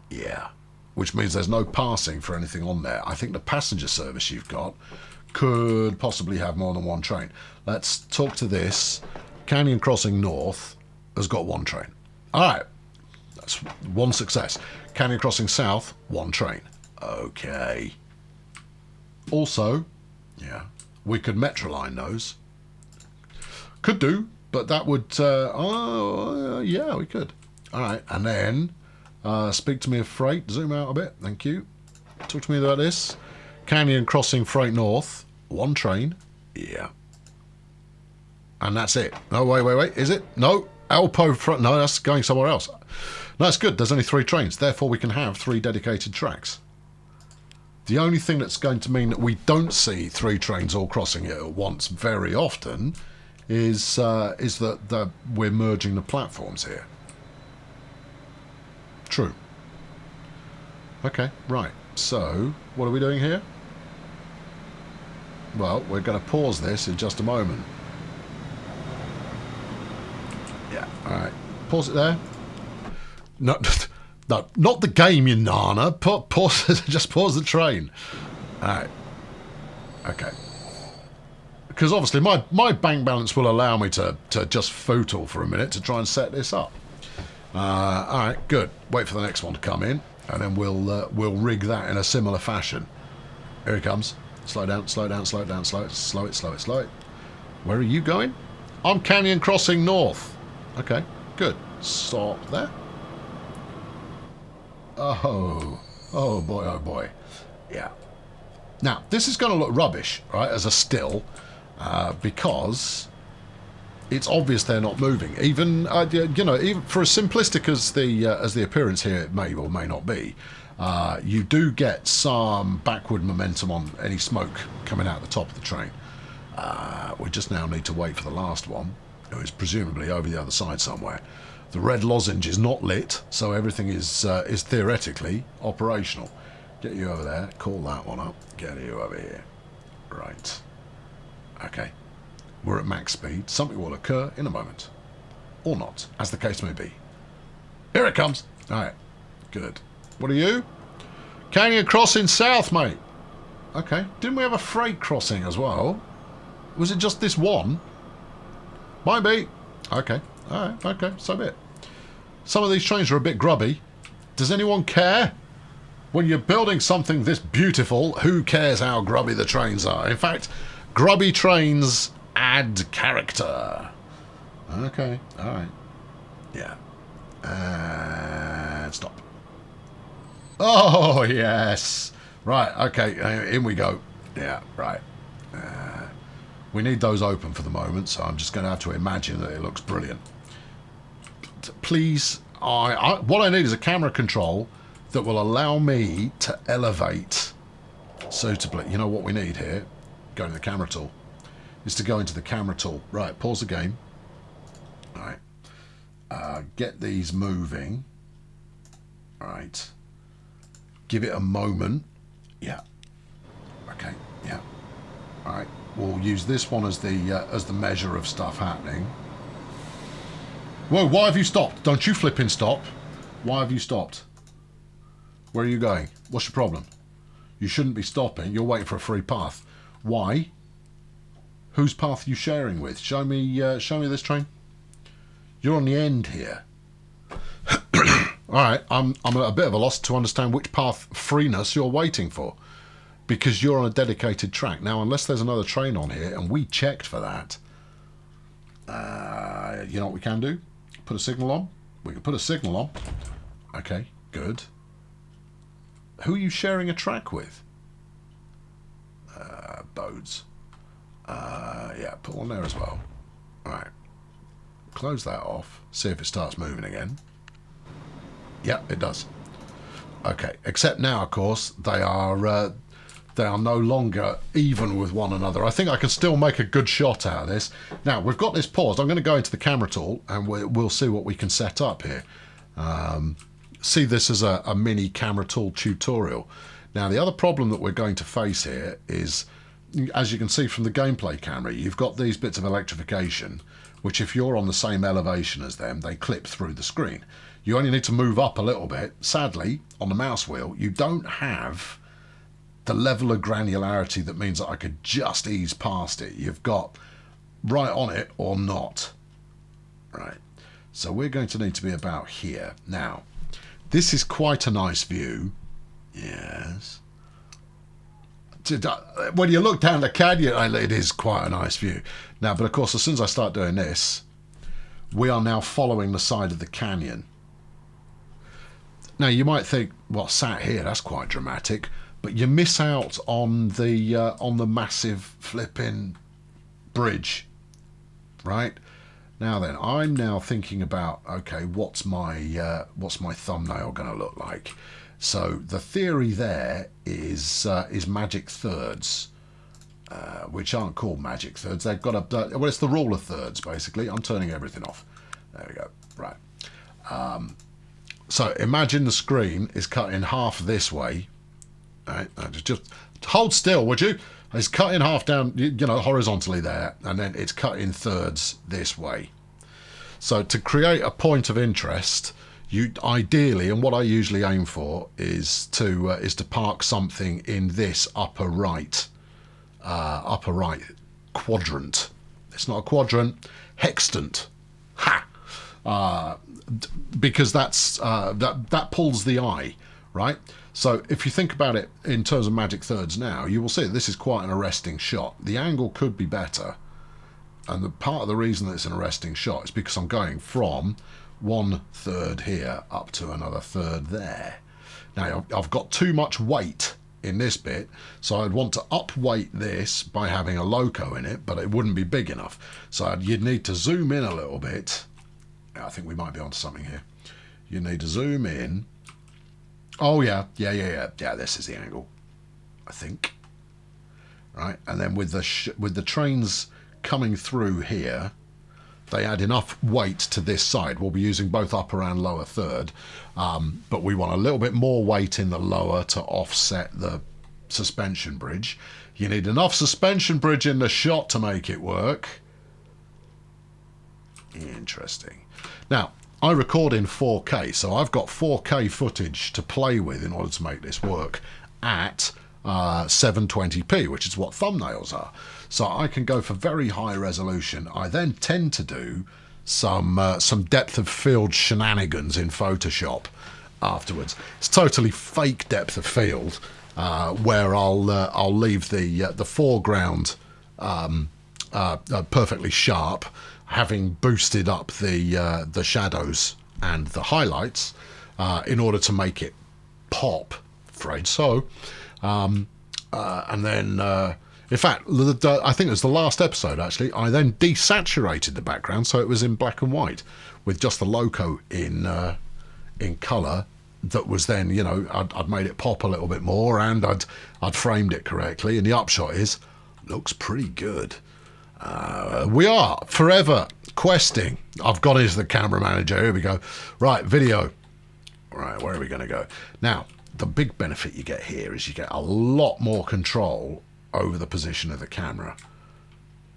Yeah. Which means there's no passing for anything on there. I think the passenger service you've got could possibly have more than 1 train. Let's talk to this. Canyon Crossing North has got 1 train. All right. That's 1 success. Canyon Crossing South, 1 train. Okay. Also, yeah, we could Metroline those. Could do, but that would... yeah, we could. All right. And then... speak to me of freight. Zoom out a bit. Thank you. Talk to me about this. Canyon Crossing Freight North. 1 train. Yeah. And that's it. No, wait. Is it? No. Alpo front. No, that's going somewhere else. No, that's good. There's only 3 trains. Therefore, we can have 3 dedicated tracks. The only thing that's going to mean that we don't see 3 trains all crossing it at once very often is that we're merging the platforms here. True. Okay, right. So, what are we doing here? Well, we're going to pause this in just a moment. Yeah, alright. Pause it there. No, no, not the game, you nana. Pause, just pause the train. Alright. Okay. Because obviously my bank balance will allow me to just footle for a minute to try and set this up. Alright, good. Wait for the next one to come in, and then we'll rig that in a similar fashion. Here he comes. Slow down, slow down, slow down, slow it, slow it, slow it, slow it. Where are you going? I'm Canyon Crossing North. Okay, good. Stop there. Oh boy, oh boy. Yeah. Now, this is going to look rubbish, right, as a still, because... it's obvious they're not moving. Even you know, even for as simplistic as the appearance here it may or may not be, you do get some backward momentum on any smoke coming out the top of the train. We just now need to wait for the last one, who is presumably over the other side somewhere. The red lozenge is not lit, so everything is theoretically operational. Get you over there. Call that one up. Get you over here. Right. Okay. We're at max speed. Something will occur in a moment. Or not, as the case may be. Here it comes. Alright. Good. What are you? Canyon Crossing South, mate. Okay. Didn't we have a freight crossing as well? Was it just this one? Might be. Okay. Alright. Okay. So be it. Some of these trains are a bit grubby. Does anyone care? When you're building something this beautiful, who cares how grubby the trains are? In fact, grubby trains... add character. Okay, alright. Yeah. And stop. Oh, yes. Right, okay, in we go. Yeah, right. We need those open for the moment, so I'm just going to have to imagine that it looks brilliant. Please, what I need is a camera control that will allow me to elevate suitably. You know what we need here? Go to the camera tool. Is to go into the camera tool. Right, pause the game. All right. Get these moving. All right. Give it a moment. Yeah. Okay. Yeah. All right. We'll use this one as the measure of stuff happening. Whoa! Why have you stopped? Don't you flipping stop! Why have you stopped? Where are you going? What's your problem? You shouldn't be stopping. You're waiting for a free path. Why? Whose path are you sharing with? Show me this train. You're on the end here. All right, I'm at a bit of a loss to understand which path freeness you're waiting for, because you're on a dedicated track. Now, unless there's another train on here, and we checked for that, you know what we can do? Put a signal on. We can put a signal on. Okay, good. Who are you sharing a track with? Bodes. Yeah, put one there as well. All right. Close that off. See if it starts moving again. Yep, it does. Okay, except now, of course, they are no longer even with one another. I think I can still make a good shot out of this. Now, we've got this paused. I'm going to go into the camera tool and we'll see what we can set up here. See this as a mini camera tool tutorial. Now, the other problem that we're going to face here is, as you can see from the gameplay camera, you've got these bits of electrification, which if you're on the same elevation as them, they clip through the screen. You only need to move up a little bit. Sadly, on the mouse wheel, you don't have the level of granularity that means that I could just ease past it. You've got right on it or not. Right. So we're going to need to be about here. Now, this is quite a nice view. Yes. When you look down the canyon, it is quite a nice view. Now, but of course, as soon as I start doing this, we are now following the side of the canyon. Now, you might think, well, sat here, that's quite dramatic, but you miss out on the massive flipping bridge, right? Now then, I'm now thinking about, okay, what's my thumbnail going to look like? So the theory there is magic thirds, which aren't called magic thirds. They've got well, it's the rule of thirds, basically. I'm turning everything off. There we go. Right. So imagine the screen is cut in half this way. Right. Just hold still, would you? It's cut in half down, horizontally there, and then it's cut in thirds this way. So to create a point of interest, you ideally, and what I usually aim for, is to park something in this upper right quadrant. It's not a quadrant, hextant. Ha! Because that pulls the eye, right? So if you think about it in terms of magic thirds now, you will see that this is quite an arresting shot. The angle could be better, and part of the reason that it's an arresting shot is because I'm going from 1/3 here up to another third there. Now I've got too much weight in this bit, so I'd want to upweight this by having a loco in it, but it wouldn't be big enough. So you'd need to zoom in a little bit. I think we might be onto something here. You need to zoom in. Oh yeah, this is the angle, I think. Right, and then with the trains coming through here, they add enough weight to this side. We'll be using both upper and lower third, but we want a little bit more weight in the lower to offset the suspension bridge. You need enough suspension bridge in the shot to make it work. Interesting. Now, I record in 4K, so I've got 4K footage to play with in order to make this work at 720p, which is what thumbnails are. So I can go for very high resolution. I then tend to do some depth of field shenanigans in Photoshop afterwards. It's totally fake depth of field, where I'll leave the foreground perfectly sharp, having boosted up the shadows and the highlights in order to make it pop, afraid so. And then, in fact, I think it was the last episode, actually, I then desaturated the background so it was in black and white with just the loco in in colour that was then, you know, I'd made it pop a little bit more, and I'd framed it correctly, and the upshot is, looks pretty good. We are forever questing. I've got into the camera manager. Here we go. Right, video. Right, where are we going to go? Now, the big benefit you get here is you get a lot more control over the position of the camera.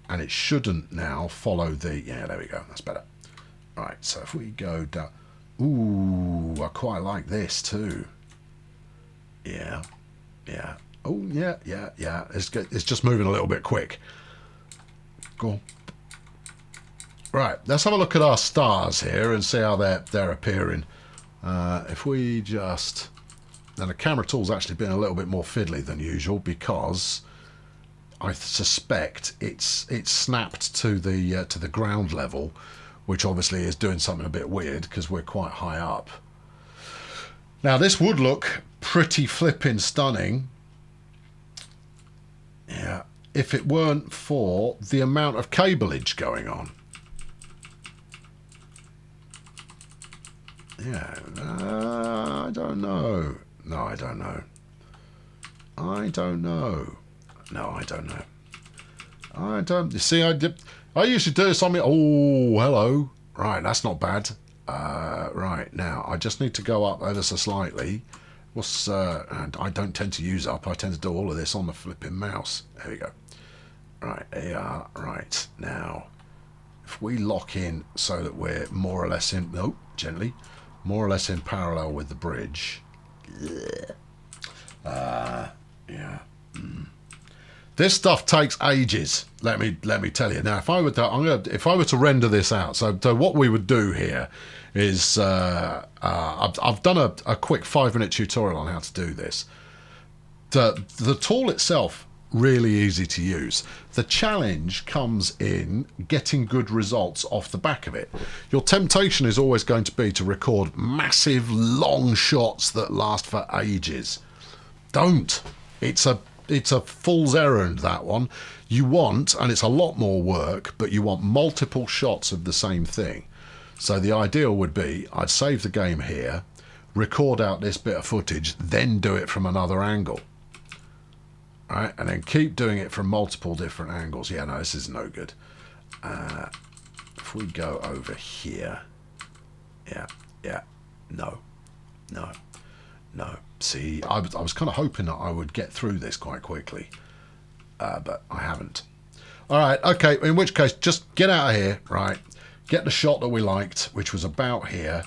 And it shouldn't now follow the... Yeah, there we go. That's better. Right, so if we go down... Ooh, I quite like this too. Yeah, yeah. Oh, yeah, yeah, yeah. It's just moving a little bit quick. Go on. Right, let's have a look at our stars here and see how they're appearing. If we just... Now the camera tool's actually been a little bit more fiddly than usual because I suspect it's snapped to the ground level, which obviously is doing something a bit weird because we're quite high up. Now this would look pretty flippin' stunning, yeah, if it weren't for the amount of cableage going on. Yeah, I don't know. No, I don't know. I don't know. No, I don't know. I don't... You see, I usually do this on me... Oh, hello. Right, that's not bad. Right, now, I just need to go up ever so slightly. And I don't tend to use up. I tend to do all of this on the flipping mouse. There we go. Right, there you are. Right, now, if we lock in so that we're more or less in... Nope, gently. More or less in parallel with the bridge. Yeah. This stuff takes ages. Let me tell you. Now, if I were to render this out, so what we would do here is I've done a quick 5-minute tutorial on how to do this. The tool itself, really easy to use. The challenge comes in getting good results off the back of it. Your temptation is always going to be to record massive long shots that last for ages. Don't. It's a fool's errand, that one. You want, and it's a lot more work, but you want multiple shots of the same thing. So the ideal would be I'd save the game here, record out this bit of footage, then do it from another angle. Right, and then keep doing it from multiple different angles. Yeah, no, this is no good. If we go over here, yeah, no. See, I was kind of hoping that I would get through this quite quickly, but I haven't. All right, okay. In which case, just get out of here. Right, get the shot that we liked, which was about here.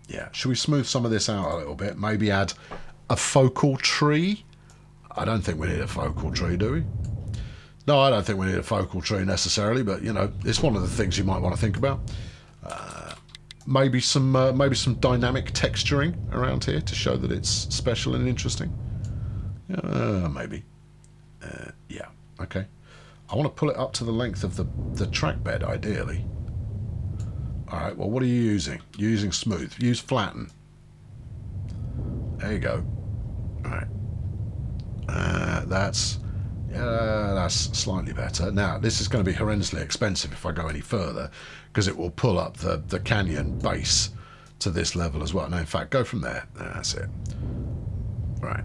Yeah. Should we smooth some of this out a little bit? Maybe add a focal tree. I don't think we need a focal tree, do we? No, I don't think we need a focal tree necessarily, but, you know, it's one of the things you might want to think about. Maybe some dynamic texturing around here to show that it's special and interesting. Maybe. Yeah, okay. I want to pull it up to the length of the trackbed, ideally. All right, well, what are you using? You're using smooth. Use flatten. There you go. All right. That's slightly better. Now, this is going to be horrendously expensive if I go any further, because it will pull up the canyon base to this level as well. No, in fact, go from there. That's it. Right.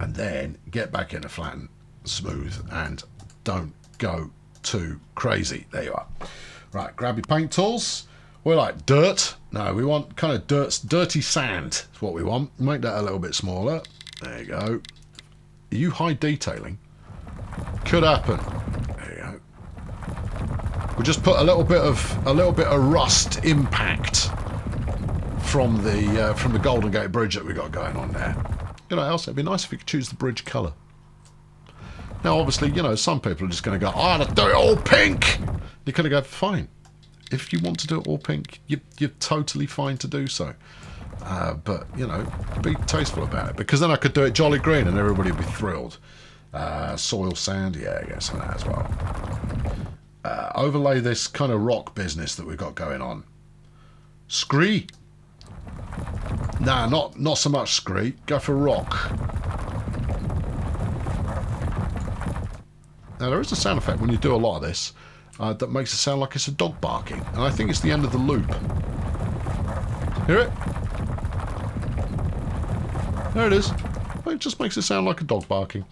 And then get back into flatten, smooth, and don't go too crazy. There you are. Right, grab your paint tools. We're like dirt. No, we want kind of dirty sand is what we want. Make that a little bit smaller. There you go. Are you high detailing? Could happen. There you go. We'll just put a little bit of rust impact from the Golden Gate Bridge that we got going on there. You know, else it'd be nice if you could choose the bridge colour. Now, obviously, you know, some people are just going to go, "Oh, let's do it all pink." You're going to go, fine. If you want to do it all pink, you're totally fine to do so. But, you know, be tasteful about it. Because then I could do it jolly green and everybody would be thrilled. Soil sand, yeah, I guess some of that as well. Overlay this kind of rock business that we've got going on. Scree. Nah, not so much scree. Go for rock. Now, there is a sound effect when you do a lot of this that makes it sound like it's a dog barking. And I think it's the end of the loop. Hear it? There it is. It just makes it sound like a dog barking.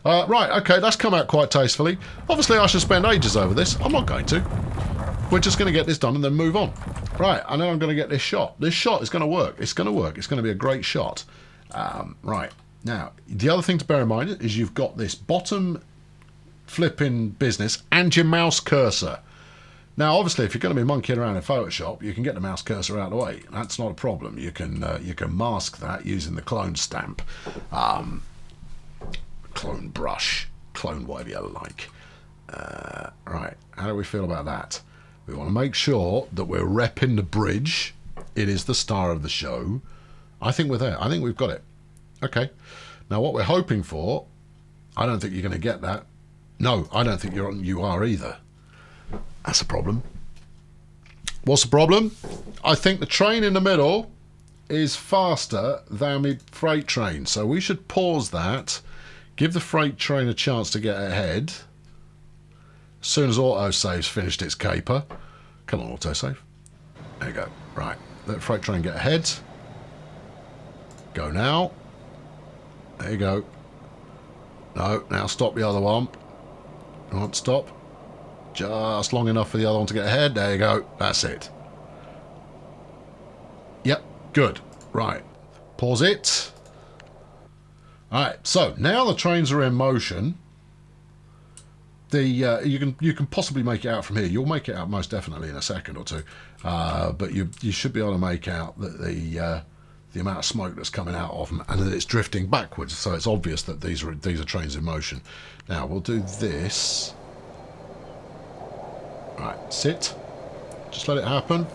Right, okay, that's come out quite tastefully. Obviously, I should spend ages over this. I'm not going to. We're just going to get this done and then move on. Right, I know I'm going to get this shot. This shot is going to work. It's going to work. It's going to be a great shot. Right, now, the other thing to bear in mind is you've got this bottom flipping business and your mouse cursor. Now, obviously, if you're going to be monkeying around in Photoshop, you can get the mouse cursor out of the way. That's not a problem. You can mask that using the clone stamp, clone brush, clone whatever you like. Right, how do we feel about that? We want to make sure that we're repping the bridge. It is the star of the show. I think we're there. I think we've got it. Okay. Now, what we're hoping for, I don't think you're going to get that. No, I don't think you are either. That's a problem. What's the problem? I think the train in the middle is faster than the freight train. So we should pause that, give the freight train a chance to get ahead. As soon as autosave's finished its caper. Come on, autosave. There you go. Right. Let the freight train get ahead. Go now. There you go. No, now stop the other one. Right, stop. Just long enough for the other one to get ahead. There you go. That's it. Yep. Good. Right. Pause it. Alright, so now the trains are in motion. You can possibly make it out from here. You'll make it out most definitely in a second or two. But you should be able to make out that the amount of smoke that's coming out of them and that it's drifting backwards. So it's obvious that these are trains in motion. Now we'll do this. Right, sit. Just let it happen.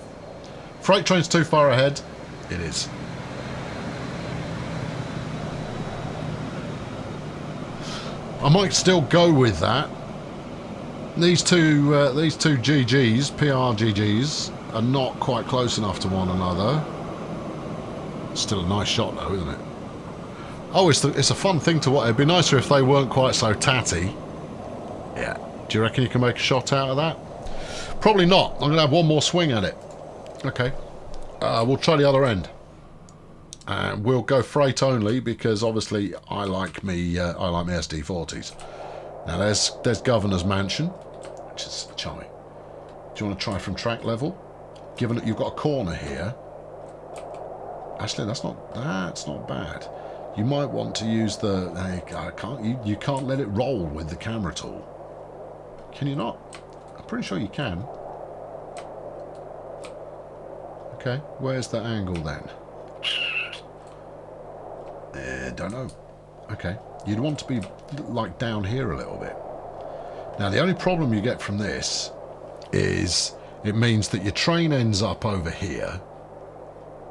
Freight train's too far ahead. It is. I might still go with that. These two GGs, PR GGs, are not quite close enough to one another. Still a nice shot though, isn't it? Oh, it's a fun thing to watch. It'd be nicer if they weren't quite so tatty. Yeah. Do you reckon you can make a shot out of that? Probably not. I'm going to have one more swing at it. Okay. We'll try the other end. And we'll go freight only because obviously I like me SD40s. Now there's Governor's Mansion, which is charming. Do you want to try from track level? Given that you've got a corner here. Actually, that's not bad. You might want to use the. You can't let it roll with the camera tool. Can you not? I'm pretty sure you can. Okay, where's the angle then? Don't know. Okay, you'd want to be like down here a little bit. Now the only problem you get from this is it means that your train ends up over here.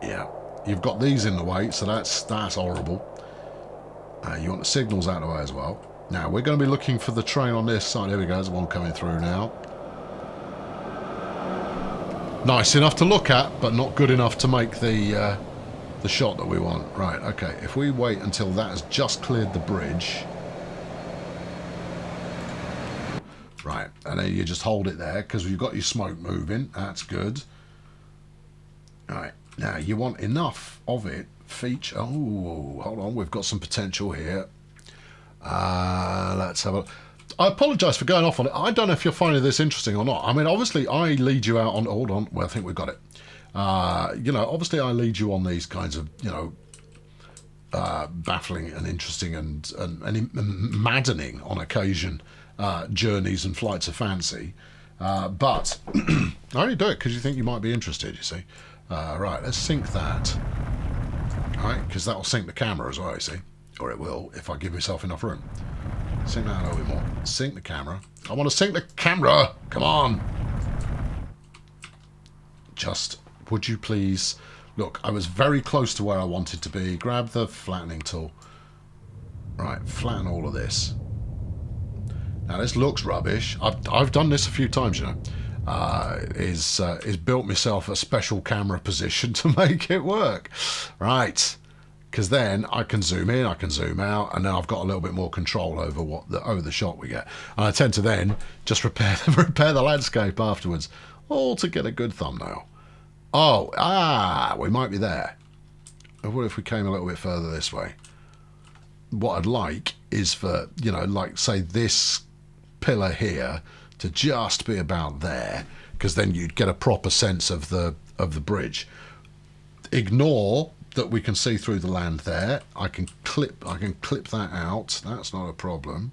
Yeah, you've got these in the way, so that's horrible. You want the signals out of the way as well. Now we're going to be looking for the train on this side. Here we go, there's one coming through now. Nice enough to look at, but not good enough to make the shot that we want. Right, okay, if we wait until that has just cleared the bridge. Right, and then you just hold it there because you've got your smoke moving. That's good. Right, now you want enough of it. Feature. Oh, hold on, we've got some potential here. Let's have a... I apologise for going off on it. I don't know if you're finding this interesting or not. I mean, obviously, I lead you out on... Hold on. Well, I think we've got it. Obviously, I lead you on these kinds of, baffling and interesting and maddening on occasion journeys and flights of fancy. But I only do it because you think you might be interested, you see. Right, let's sync that. All right, because that will sync the camera as well, you see. Or it will, if I give myself enough room. Sync that a little bit more. Sync the camera. I want to sync the camera! Come on! Just, would you please... Look, I was very close to where I wanted to be. Grab the flattening tool. Right, flatten all of this. Now, this looks rubbish. I've done this a few times, you know. Is built myself a special camera position to make it work. Right. Because then I can zoom in, I can zoom out, and then I've got a little bit more control over the shot we get. And I tend to then just repair the landscape afterwards, all to get a good thumbnail. Oh, we might be there. What if we came a little bit further this way? What I'd like is for, you know, like say this pillar here to just be about there, because then you'd get a proper sense of the bridge. Ignore that we can see through the land there. I can clip that out. That's not a problem.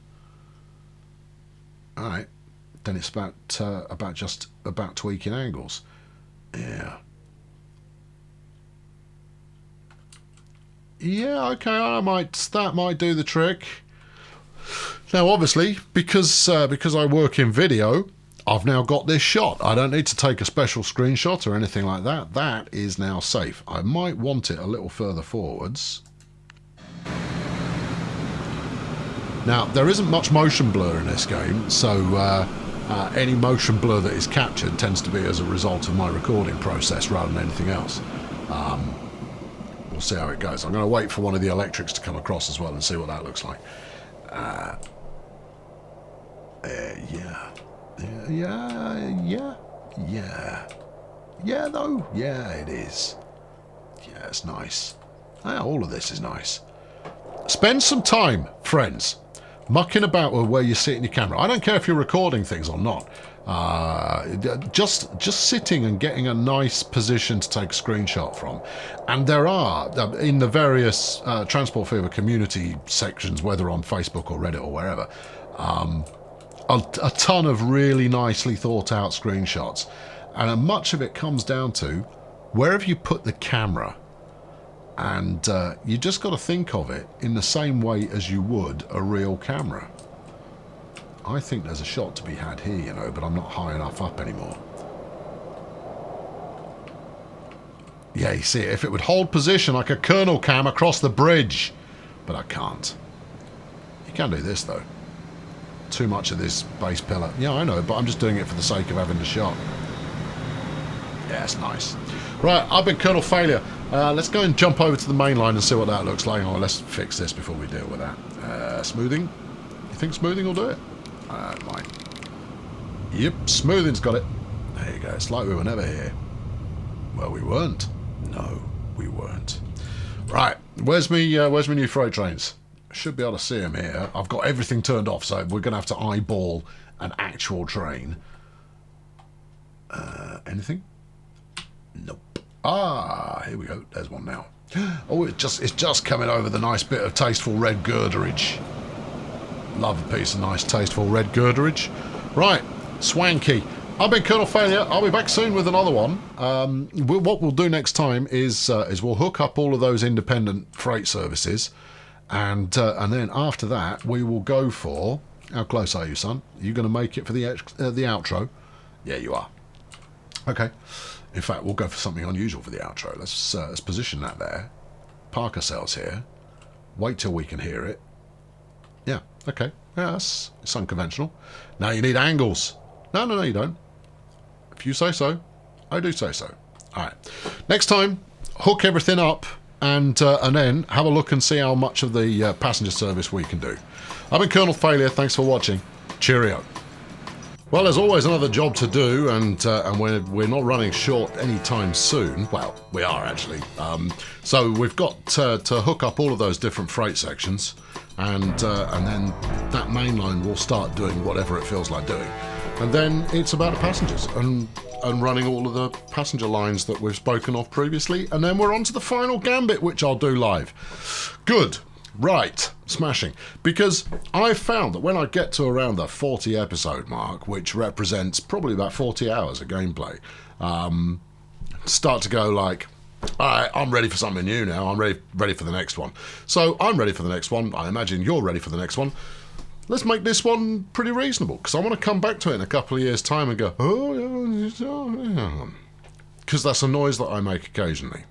All right, then it's about tweaking angles. Yeah. Yeah, okay, that might do the trick. Now, obviously, because I work in video, I've now got this shot. I don't need to take a special screenshot or anything like that. That is now safe. I might want it a little further forwards. Now, there isn't much motion blur in this game, so any motion blur that is captured tends to be as a result of my recording process rather than anything else. We'll see how it goes. I'm going to wait for one of the electrics to come across as well and see what that looks like. Yeah, though. Yeah, it is. Yeah, it's nice. Yeah, all of this is nice. Spend some time, friends, mucking about with where you sit in your camera. I don't care if you're recording things or not. Just sitting and getting a nice position to take a screenshot from. And there are, in the various Transport Fever community sections, whether on Facebook or Reddit or wherever, a ton of really nicely thought out screenshots. And much of it comes down to where have you put the camera? And you just got to think of it in the same way as you would a real camera. I think there's a shot to be had here, you know, but I'm not high enough up anymore. Yeah, you see, if it would hold position like a Colonel cam across the bridge. But I can't. You can do this, though. Too much of this base pillar. Yeah, I know, but I'm just doing it for the sake of having the shot. Yeah, it's nice. Right, I've been Colonel Failure. Let's go and jump over to the main line and see what that looks like. Oh, let's fix this before we deal with that. Smoothing? You think smoothing will do it? I don't mind. Yep, smoothing's got it. There you go. It's like we were never here. Well, we weren't. No, we weren't. Right, where's my new freight trains? Should be able to see them here. I've got everything turned off, so we're going to have to eyeball an actual train. Anything? Nope. Ah, here we go. There's one now. Oh, it's just coming over the nice bit of tasteful red girderage. Love a piece of nice tasteful red girderage. Right, swanky. I've been Colonel Failure. I'll be back soon with another one. What we'll do next time is we'll hook up all of those independent freight services, and then after that we will go for. How close are you, son? Are you going to make it for the outro? Yeah, you are. Okay. In fact, we'll go for something unusual for the outro. Let's position that there. Park ourselves here. Wait till we can hear it. Yeah, okay. Yeah, it's unconventional. Now you need angles. No, you don't. If you say so, I do say so. All right. Next time, hook everything up and then have a look and see how much of the passenger service we can do. I've been Colonel Failure. Thanks for watching. Cheerio. Well, there's always another job to do, and we're not running short anytime soon. Well, we are actually. So we've got to hook up all of those different freight sections, and then that main line will start doing whatever it feels like doing, and then it's about the passengers and running all of the passenger lines that we've spoken of previously, and then we're on to the final gambit, which I'll do live. Good. Right, smashing. Because I found that when I get to around the 40 episode mark, which represents probably about 40 hours of gameplay, start to go like, all right, I'm ready for something new now. I'm ready for the next one. So I'm ready for the next one. I imagine you're ready for the next one. Let's make this one pretty reasonable, because I want to come back to it in a couple of years' time and go, oh, yeah, because that's a noise that I make occasionally.